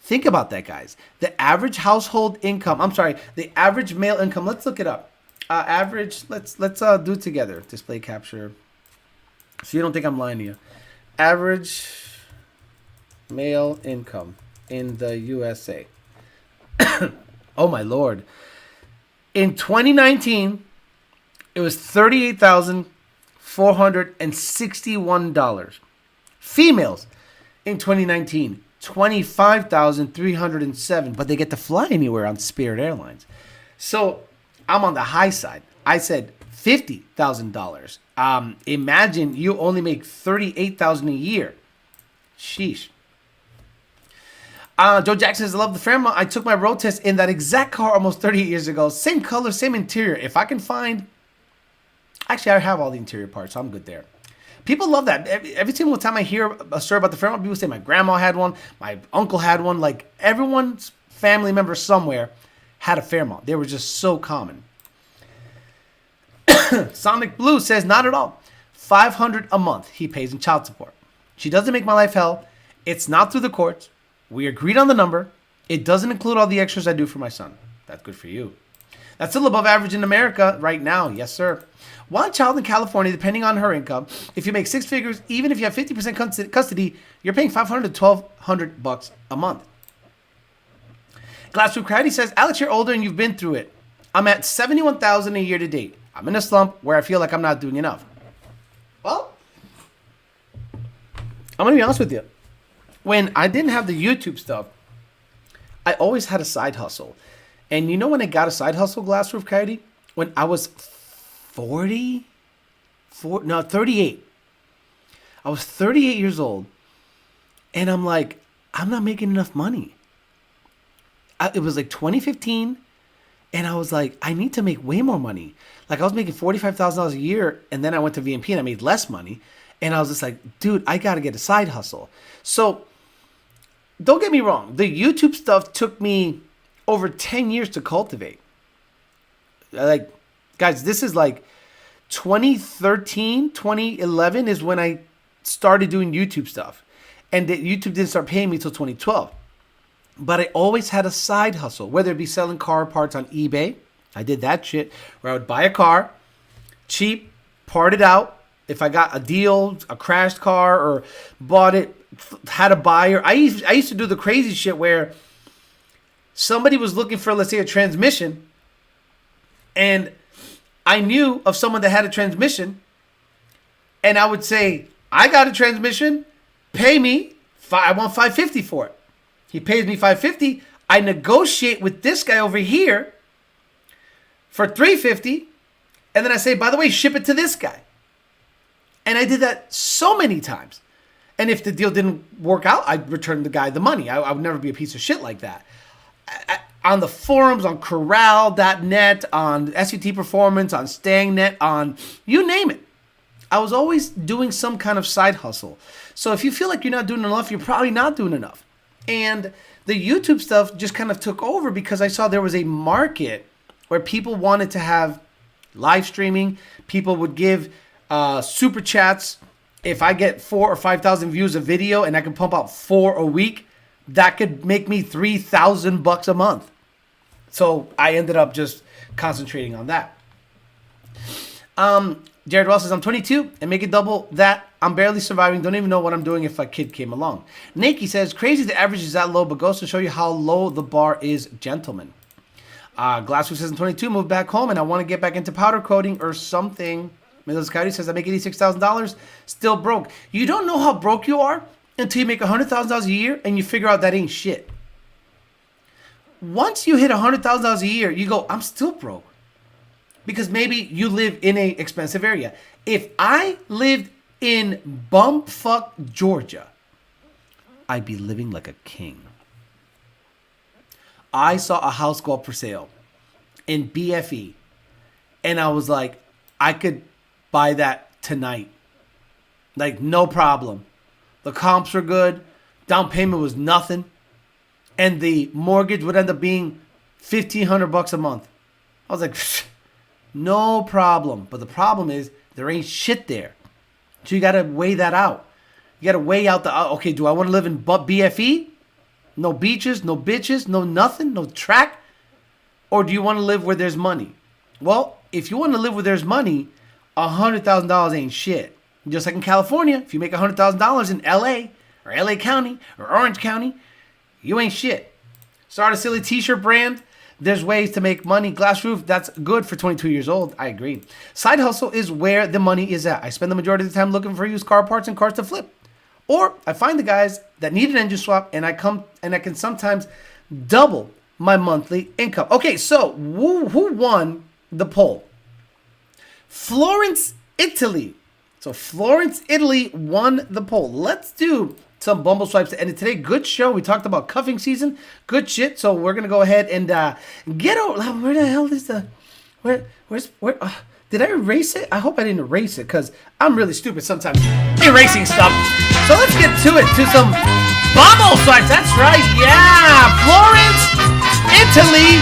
Think about that, guys. The average household income, the average male income, let's look it up. Let's do it together. Display capture. So you don't think I'm lying to you. Average male income in the USA. Oh my Lord. In 2019, it was $38,500. $461. Females in 2019, 25,307, but they get to fly anywhere on Spirit Airlines. So I'm on the high side. I said $50,000. Imagine you only make $38,000 a year. Sheesh. Joe Jackson says, I love the Fairmont. I took my road test in that exact car almost 38 years ago. Same color, same interior. If I can find... Actually, I have all the interior parts, so I'm good there. People love that. Every single time I hear a story about the Fairmont, people say my grandma had one, my uncle had one. Like, everyone's family member somewhere had a Fairmont. They were just so common. Sonic Blue says, not at all. $500 a month he pays in child support. She doesn't make my life hell. It's not through the courts. We agreed on the number. It doesn't include all the extras I do for my son. That's good for you. That's still above average in America right now. Yes, sir. One child in California, depending on her income, if you make six figures, even if you have 50% custody, you're paying $500 to $1,200 a month. Glassroot Crowdy says, Alex, you're older and you've been through it. I'm at $71,000 a year to date. I'm in a slump where I feel like I'm not doing enough. Well, I'm going to be honest with you. When I didn't have the YouTube stuff, I always had a side hustle. And you know when I got a side hustle, Glassroof Coyote? When I was 38. I was 38 years old. And I'm like, I'm not making enough money. It was like 2015. And I was like, I need to make way more money. Like I was making $45,000 a year. And then I went to VMP and I made less money. And I was just like, dude, I got to get a side hustle. So don't get me wrong. The YouTube stuff took me over 10 years to cultivate. Like, guys, this is like 2013, 2011 is when I started doing YouTube stuff. And YouTube didn't start paying me until 2012. But I always had a side hustle, whether it be selling car parts on eBay. I did that shit where I would buy a car, cheap, part it out. If I got a deal, a crashed car, or bought it, had a buyer. I used to do the crazy shit where somebody was looking for, let's say, a transmission, and I knew of someone that had a transmission, and I would say, I got a transmission, pay me, I want $550 for it. He pays me $550. I negotiate with this guy over here for $350, and then I say, by the way, ship it to this guy. And I did that so many times. And if the deal didn't work out, I'd return the guy the money. I would never be a piece of shit like that. On the forums, on corral.net, on SUT Performance, on StayingNet, on you name it. I was always doing some kind of side hustle. So if you feel like you're not doing enough, you're probably not doing enough. And the YouTube stuff just kind of took over because I saw there was a market where people wanted to have live streaming. People would give super chats. If I get 4,000 or 5,000 views a video and I can pump out 4 a week, that could make me $3,000 a month. So I ended up just concentrating on that. Jared Wells says, I'm 22 and making double that. I'm barely surviving. Don't even know what I'm doing if a kid came along. Nikki says, crazy the average is that low, but goes to show you how low the bar is, gentlemen. Glasswood says, I'm 22, moved back home, and I want to get back into powder coating or something. Middle Coyote says, I make $86,000, still broke. You don't know how broke you are until you make $100,000 a year and you figure out that ain't shit. Once you hit $100,000 a year, you go, I'm still broke. Because maybe you live in a expensive area. If I lived in bumfuck Georgia, I'd be living like a king. I saw a house go up for sale in BFE, and I was like, I could buy that tonight. Like, no problem. The comps were good. Down payment was nothing. And the mortgage would end up being $1,500 a month. I was like, no problem. But the problem is there ain't shit there. So you got to weigh that out. You got to weigh out the, okay, do I want to live in BFE? No beaches, no bitches, no nothing, no track? Or do you want to live where there's money? Well, if you want to live where there's money, $100,000 ain't shit. Just like in California, if you make $100,000 in LA or LA County or Orange County, you ain't shit. Start a silly t-shirt brand, There's ways to make money. Glass roof, that's good for 22 years old. I agree. Side hustle is where the money is at. I spend the majority of the time looking for used car parts and cars to flip. Or I find the guys that need an engine swap, and I can sometimes double my monthly income. Okay, so who won the poll? Florence, Italy. So Florence, Italy won the poll. Let's do some Bumble swipes to end it today. Good show. We talked about cuffing season. Good shit. So we're gonna go ahead and get over. Where the hell is the? Where? Did I erase it? I hope I didn't erase it because I'm really stupid sometimes erasing stuff. So let's get to it. To some Bumble swipes. That's right. Yeah, Florence, Italy.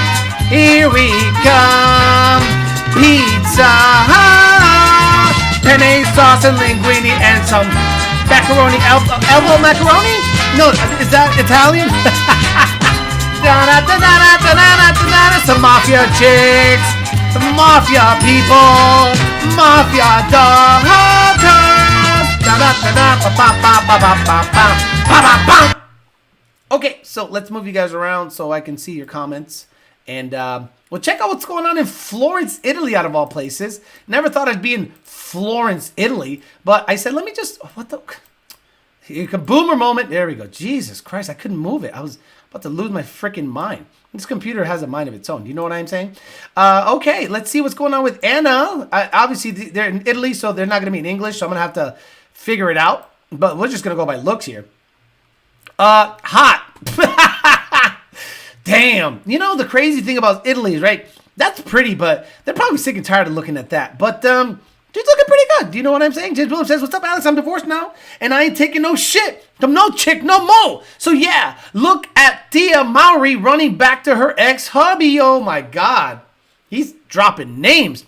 Here we come. Pizza Hut. Penne sauce and linguine and some macaroni, elbow macaroni? No, is that Italian? Some mafia chicks, some mafia people, mafia daughters. Okay, so let's move you guys around so I can see your comments. And well, check out what's going on in Florence, Italy, out of all places. Never thought I'd be in Florence, Italy, but I said, let me just, boomer moment. There we go. Jesus Christ, I couldn't move it. I was about to lose my freaking mind. This computer has a mind of its own. Do you know what I'm saying? Okay, let's see what's going on with Anna. Obviously, they're in Italy, so they're not going to be in English, so I'm going to have to figure it out. But we're just going to go by looks here. Hot. Damn. You know, the crazy thing about Italy is, right, that's pretty, but they're probably sick and tired of looking at that. But she's looking pretty good. Do you know what I'm saying? James Williams says, what's up, Alex? I'm divorced now, and I ain't taking no shit from no chick no more. So, yeah, look at Tia Mowry running back to her ex-hubby. Oh, my God. He's dropping names.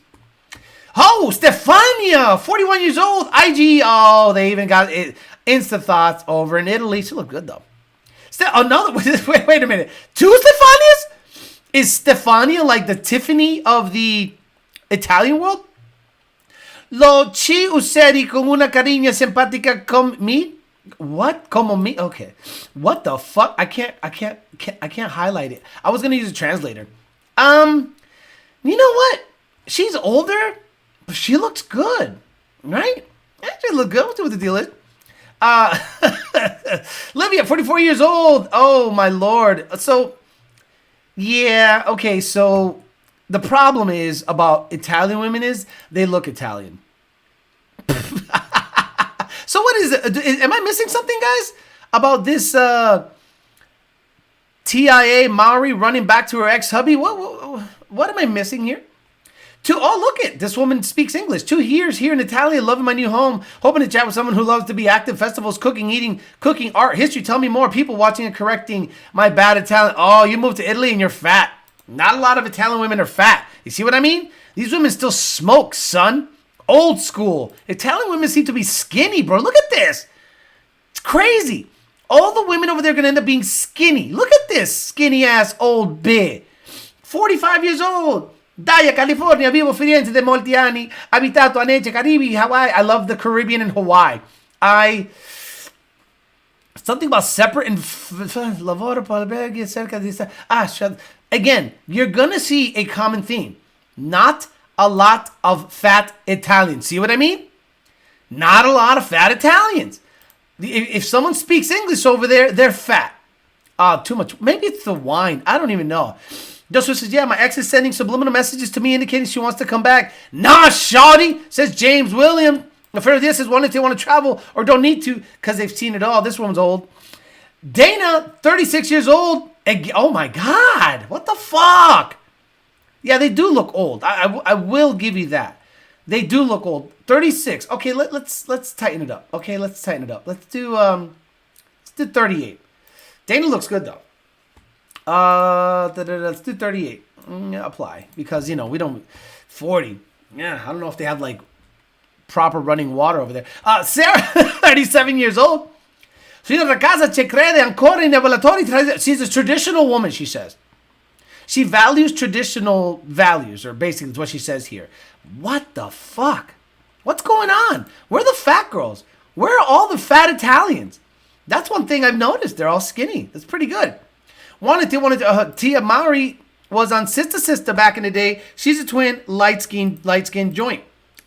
Oh, Stefania, 41 years old. IG. Oh, they even got it. Insta thoughts over in Italy. She looked good, though. Another. Wait a minute. Two Stefanias? Is Stefania like the Tiffany of the Italian world? Lo ci useri con una cariña simpatica con mi? What? Como mi? Okay. What the fuck? I can't highlight it. I was gonna use a translator. You know what? She's older, but she looks good, right? Actually, look good. We'll see what the deal is. Livia, 44 years old. Oh my lord. So, yeah. Okay. So the problem is about Italian women is they look Italian. So what is it? Am I missing something, guys? About this TIA Maori running back to her ex-hubby? What am I missing here? Look it. This woman speaks English. 2 years here in Italy, loving my new home. Hoping to chat with someone who loves to be active. Festivals, cooking, eating, cooking, art, history. Tell me more. People watching and correcting my bad Italian. Oh, you moved to Italy and you're fat. Not a lot of Italian women are fat. You see what I mean? These women still smoke, son. Old school. Italian women seem to be skinny, bro. Look at this. It's crazy. All the women over there are going to end up being skinny. Look at this skinny ass old bitch. 45 years old. Daya, California, vivo Firenze de molti anni, abitato a Nece, Caribi, Hawaii. I love the Caribbean and Hawaii. Something about separate and lavoro per alberghi cerca di again, you're gonna see a common theme. Not a lot of fat Italians. See what I mean? Not a lot of fat Italians. If someone speaks English over there, they're fat. Too much. Maybe it's the wine. I don't even know. Joshua says, yeah, my ex is sending subliminal messages to me indicating she wants to come back. Nah, shawty, says James William. Affair this is one if they want to travel or don't need to because they've seen it all. This one's old. Dana, 36 years old. Oh, my God. What the fuck? Yeah, they do look old. I will give you that. They do look old. 36. Okay, let's tighten it up. Okay, let's tighten it up. Let's do 38. Dana looks good, though. Let's do 38. Apply. Because, we don't... 40. Yeah, I don't know if they have, proper running water over there. Sarah, 37 years old. She's a traditional woman, she says. She values traditional values, or basically that's what she says here. What the fuck? What's going on? Where are the fat girls? Where are all the fat Italians? That's one thing I've noticed. They're all skinny. That's pretty good. Tia Mowry was on Sister Sister back in the day. She's a twin, light-skinned joint.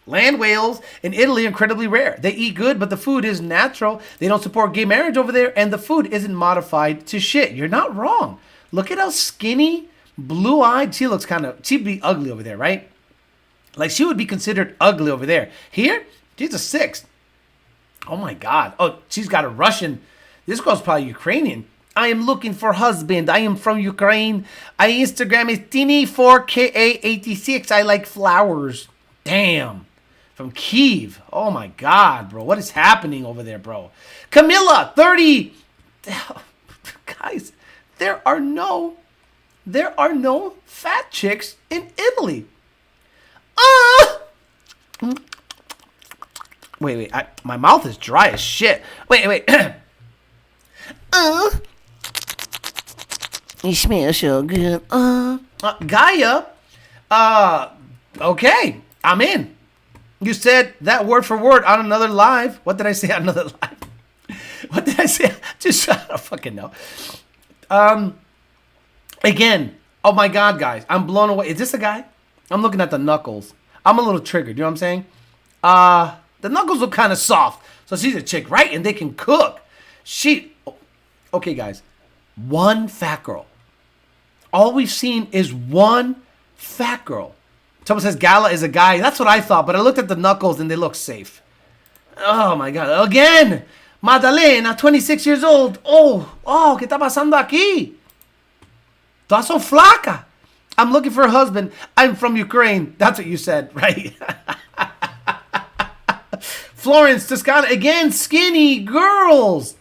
Land whales in Italy are incredibly rare. They eat good, but the food is natural. They don't support gay marriage over there, and the food isn't modified to shit. You're not wrong. Look at how skinny, blue-eyed. She'd be ugly over there, right? Like, she would be considered ugly over there. Here, she's a 6. Oh, my God. Oh, she's got a Russian. This girl's probably Ukrainian. I am looking for husband. I am from Ukraine. Instagram is Tini4KA86. I like flowers. Damn. From Kyiv. Oh, my God, bro. What is happening over there, bro? Camilla, 30. Guys, there are no fat chicks in Italy. Wait. My mouth is dry as shit. Wait. You smell so good. Gaia. Okay. I'm in. You said that word for word on another live. What did I say on another live? What did I say? Just, I don't fucking know. Again. Oh my God, guys. I'm blown away. Is this a guy? I'm looking at the knuckles. I'm a little triggered. You know what I'm saying? The knuckles look kind of soft. So she's a chick, right? And they can cook. Okay, guys. One fat girl. All we've seen is one fat girl. Someone says Gala is a guy. That's what I thought, but I looked at the knuckles and they look safe. Oh, my God. Again. Madalena, 26 years old. Oh, ¿qué está pasando aquí? Estás so flaca. I'm looking for a husband. I'm from Ukraine. That's what you said, right? Florence, Toscana, again, skinny girls.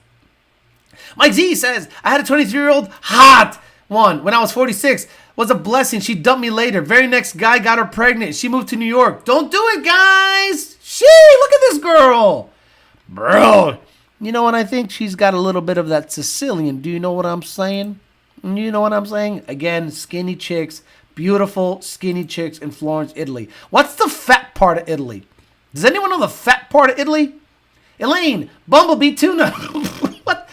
Mike Z says, I had a 23-year-old hot one when I was 46. Was a blessing. She dumped me later. Very next guy got her pregnant. She moved to New York. Don't do it, guys. Look at this girl. Bro. You know what I think? She's got a little bit of that Sicilian. Do you know what I'm saying? You know what I'm saying? Again, skinny chicks. Beautiful skinny chicks in Florence, Italy. What's the fat part of Italy? Does anyone know the fat part of Italy? Elaine, Bumblebee Tuna. What?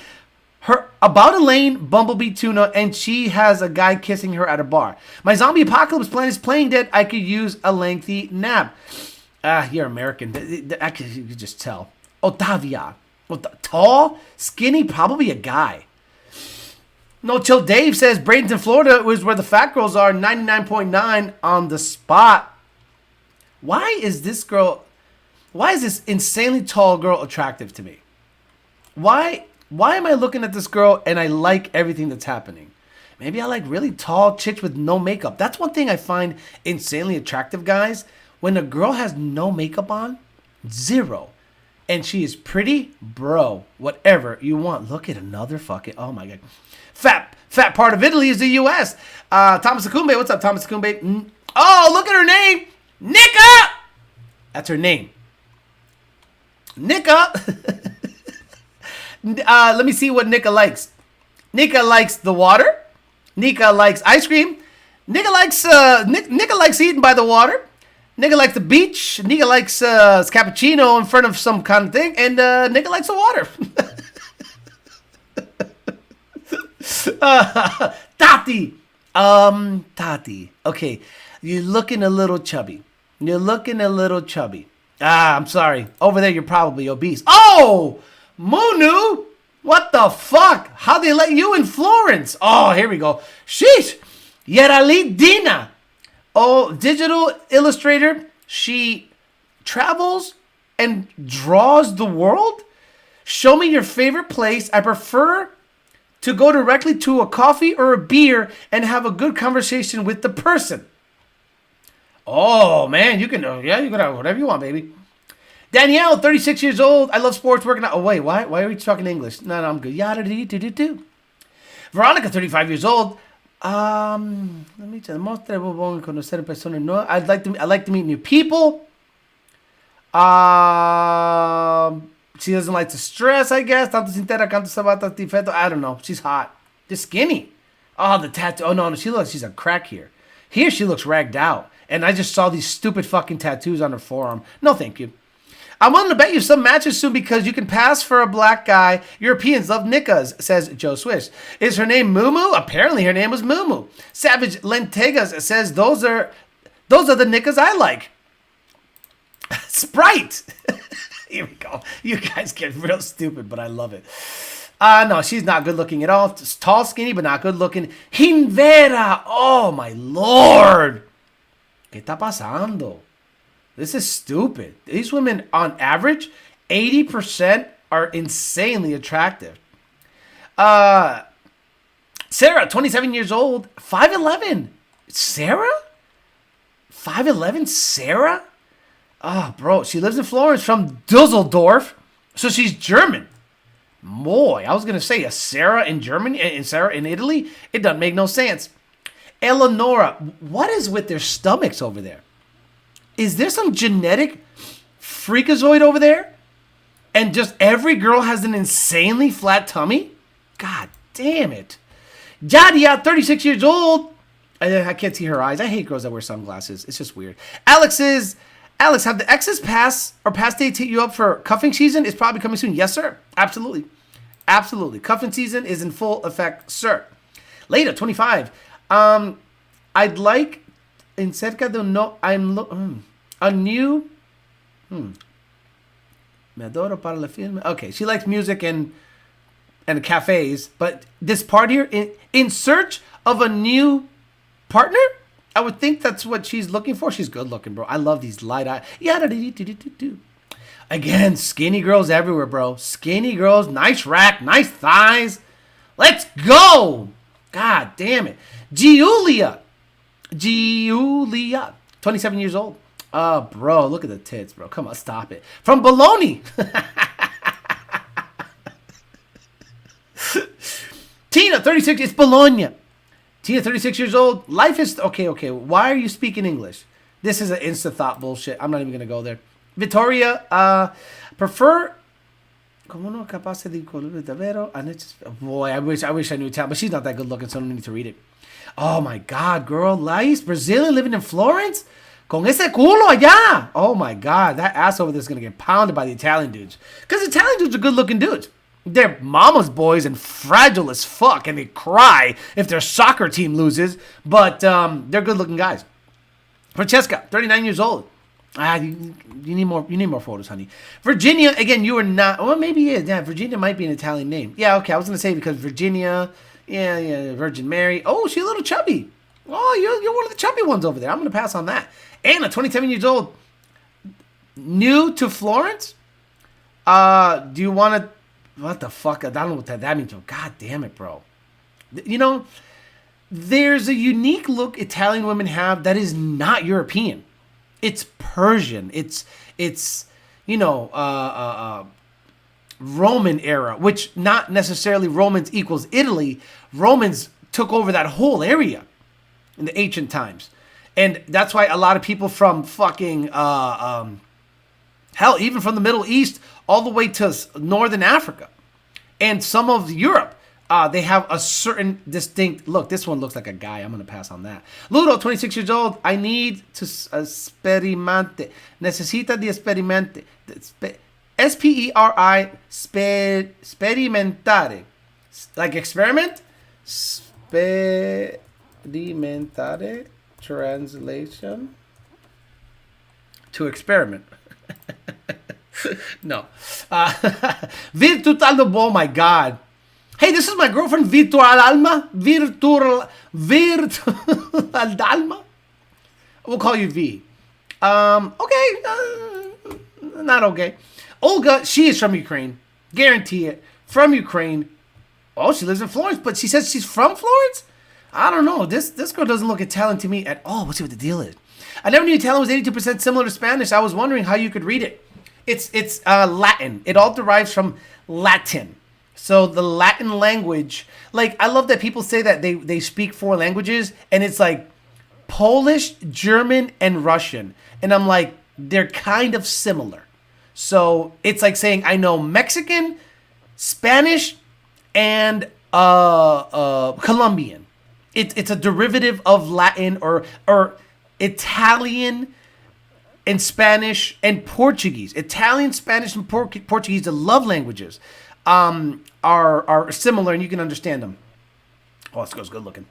About Elaine, Bumblebee Tuna, and she has a guy kissing her at a bar. My zombie apocalypse plan is playing dead. I could use a lengthy nap. You're American. Actually, you could just tell. Ottavia. Tall, skinny, probably a guy. No Chill Dave says Bradenton, Florida is where the fat girls are. 99.9 on the spot. Why is this insanely tall girl attractive to me? Why am I looking at this girl and I like everything that's happening? Maybe I like really tall chicks with no makeup. That's one thing I find insanely attractive, guys. When a girl has no makeup on, zero. And she is pretty, bro. Whatever you want. Look at another fucking, oh my God. Fat part of Italy is the U.S. Thomas Akumbe, what's up, Thomas Akumbe? Oh, look at her name. Nika! That's her name. Nika. Let me see what Nika likes. Nika likes the water. Nika likes ice cream. Nika likes eating by the water. Nika likes the beach. Nika likes cappuccino in front of some kind of thing. And Nika likes the water. Tati. Tati. Okay. You're looking a little chubby. I'm sorry. Over there, you're probably obese. Oh! Munu! What the fuck? How'd they let you in Florence? Oh, here we go. Sheesh! Yerali Dina. Oh, digital illustrator. She travels and draws the world? Show me your favorite place. I prefer to go directly to a coffee or a beer and have a good conversation with the person. Oh, man, you can have whatever you want, baby. Danielle, 36 years old. I love sports, working out. Oh, wait, why are we talking English? No, I'm good. Yada do. Veronica, 35 years old. Let me tell you. I like to meet new people. She doesn't like to stress, I guess. I don't know. She's hot. Just skinny. Oh, the tattoo. Oh, no. She's a crack here. Here she looks ragged out. And I just saw these stupid fucking tattoos on her forearm. No, thank you. I'm willing to bet you some matches soon because you can pass for a black guy. Europeans love nickas, says Joe Swish. Is her name Mumu? Apparently her name was Mumu. Savage Lentegas says those are the nickas I like. Sprite. Here we go. You guys get real stupid, but I love it. No, she's not good looking at all. Tall, skinny, but not good looking. Hinvera. Oh, my Lord. ¿Qué está pasando? This is stupid. These women, on average, 80% are insanely attractive. Sarah, 27 years old, 5'11". Sarah? 5'11", Sarah? Oh, bro, she lives in Florence from Dusseldorf, so she's German. Boy, I was going to say a Sarah in Germany and Sarah in Italy. It doesn't make no sense. Eleonora, what is with their stomachs over there? Is there some genetic freakazoid over there? And just every girl has an insanely flat tummy? God damn it. Jadia, 36 years old. I can't see her eyes. I hate girls that wear sunglasses. It's just weird. Alex, have the exes past dates hit you up for cuffing season? It's probably coming soon. Yes, sir. Absolutely. Absolutely. Cuffing season is in full effect, sir. Later, 25. I'd like, in cerca de no, a new, me adoro para la film. Okay, she likes music and cafes, but this part here, in search of a new partner? I would think that's what she's looking for. She's good looking, bro. I love these light eyes. Again, skinny girls everywhere, bro. Skinny girls, nice rack, nice thighs. Let's go. God damn it. Giulia, 27 years old. Oh, bro, look at the tits, bro. Come on, stop it. From Bologna. Tina, 36, it's Bologna. Tina, 36 years old. Life is... Okay. Why are you speaking English? This is an insta-thought bullshit. I'm not even going to go there. Victoria, prefer... Boy, I wish I knew Italian, but she's not that good looking, so I don't need to read it. Oh, my God, girl. Lice, Brazilian, living in Florence? Con ese culo allá. Oh, my God. That ass over there is going to get pounded by the Italian dudes. Because Italian dudes are good looking dudes. They're mama's boys and fragile as fuck, and they cry if their soccer team loses, but they're good-looking guys. Francesca, 39 years old. You need more photos, honey. Virginia, again, you are not. Well, maybe yeah. Virginia might be an Italian name. Yeah, okay. I was gonna say because Virginia, yeah, Virgin Mary. Oh, she's a little chubby. Oh, you're one of the chubby ones over there. I'm gonna pass on that. Anna, 27 years old. New to Florence. Do you want to? What the fuck? I don't know what that means. God damn it, bro. You know, there's a unique look Italian women have that is not European. It's Persian. It's Roman era, which not necessarily Romans equals Italy. Romans took over that whole area in the ancient times. And that's why a lot of people from fucking, hell, even from the Middle East all the way to Northern Africa and some of Europe, they have a certain distinct look. This one looks like a guy. I'm going to pass on that. Ludo, 26 years old. I need to experimente. Necesita de experimente. S-P-E-R-I, sperimentare. Like experiment? Sperimentare. Translation. To experiment. No. Virtual, oh my God. Hey, this is my girlfriend, Virtual Alma. Virtual Alma. We'll call you V. Okay. Not okay. Olga, she is from Ukraine. Guarantee it. From Ukraine. Oh, she lives in Florence, but she says she's from Florence? I don't know. This girl doesn't look Italian to me at all. Let's see what the deal is. I never knew Italian was 82% similar to Spanish. I was wondering how you could read it. It's Latin. It all derives from Latin. So the Latin language, like I love that people say that they speak 4 languages, and it's like Polish, German, and Russian. And I'm like, they're kind of similar. So it's like saying I know Mexican, Spanish, and Colombian. It's a derivative of Latin or Italian and Spanish and Portuguese. Italian, Spanish, and Portuguese, the love languages, are similar, and you can understand them. Oh, this girl's good looking.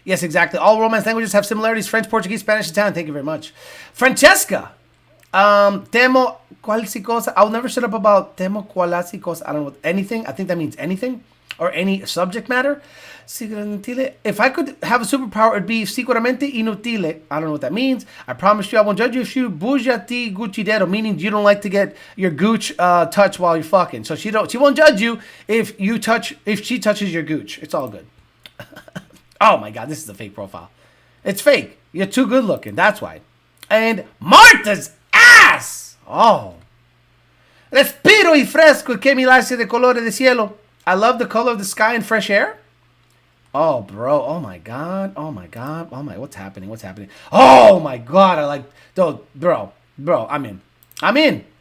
Yes, exactly. All Romance languages have similarities. French, Portuguese, Spanish, Italian. Thank you very much. Francesca. Temo qualsi cosa. I'll never shut up about temo qualsi cosa. I don't know what, anything. I think that means anything or any subject matter. If I could have a superpower, it'd be sicuramente inutile. I don't know what that means. I promise you I won't judge you if you bujati guccidero, meaning you don't like to get your gooch touched while you're fucking. So she won't judge you if she touches your gooch. It's all good. Oh my god, this is a fake profile. It's fake. You're too good looking. That's why. And Martha's ass. Oh. Respiro y fresco que mi lace de colore de cielo. I love the color of the sky and fresh air. Oh, bro. Oh my god. Oh my god. Oh my. What's happening? What's happening? Oh my god. I like. Bro. I'm in.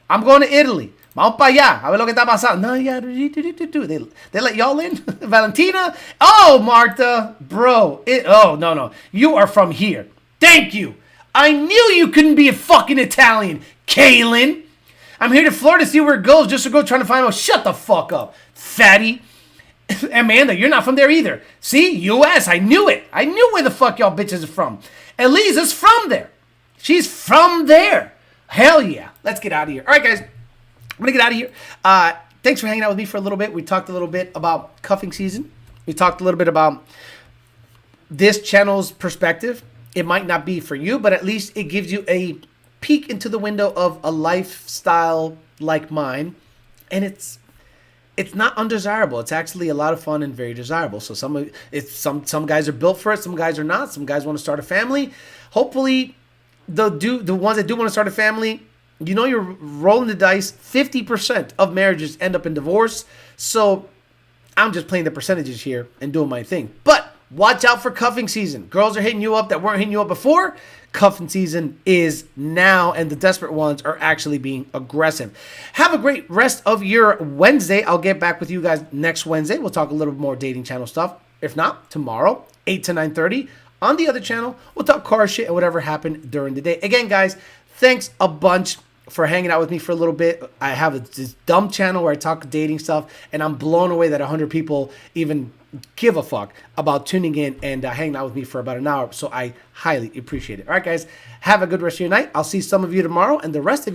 I'm going to Italy. Vamos para allá. A ver lo que está pasando. No, yeah. They let y'all in? Valentina? Oh, Martha. Bro. No. You are from here. Thank you. I knew you couldn't be a fucking Italian, Kaylin. I'm here to Florida to see where it goes just to go trying to find out. Shut the fuck up, fatty. Amanda, you're not from there either. See? U.S. I knew it. I knew where the fuck y'all bitches are from. Elisa's from there. She's from there. Hell yeah. Let's get out of here. All right, guys. I'm going to get out of here. Thanks for hanging out with me for a little bit. We talked a little bit about cuffing season. We talked a little bit about this channel's perspective. It might not be for you, but at least it gives you a peek into the window of a lifestyle like mine. And it's not undesirable. It's actually a lot of fun and very desirable. So some guys are built for it. Some guys are not. Some guys want to start a family. Hopefully, the ones that do want to start a family, you know, you're rolling the dice. 50% of marriages end up in divorce. So I'm just playing the percentages here and doing my thing. But watch out for cuffing season. Girls are hitting you up that weren't hitting you up before. Cuffing season is now, and the desperate ones are actually being aggressive. Have a great rest of your Wednesday. I'll get back with you guys next Wednesday. We'll talk a little more dating channel stuff. If not, tomorrow, 8 to 9:30 on the other channel. We'll talk car shit and whatever happened during the day. Again, guys, thanks a bunch for hanging out with me for a little bit. I have this dumb channel where I talk dating stuff, and I'm blown away that 100 people even give a fuck about tuning in and hanging out with me for about an hour. So I highly appreciate it. All right, guys, have a good rest of your night. I'll see some of you tomorrow, and the rest of you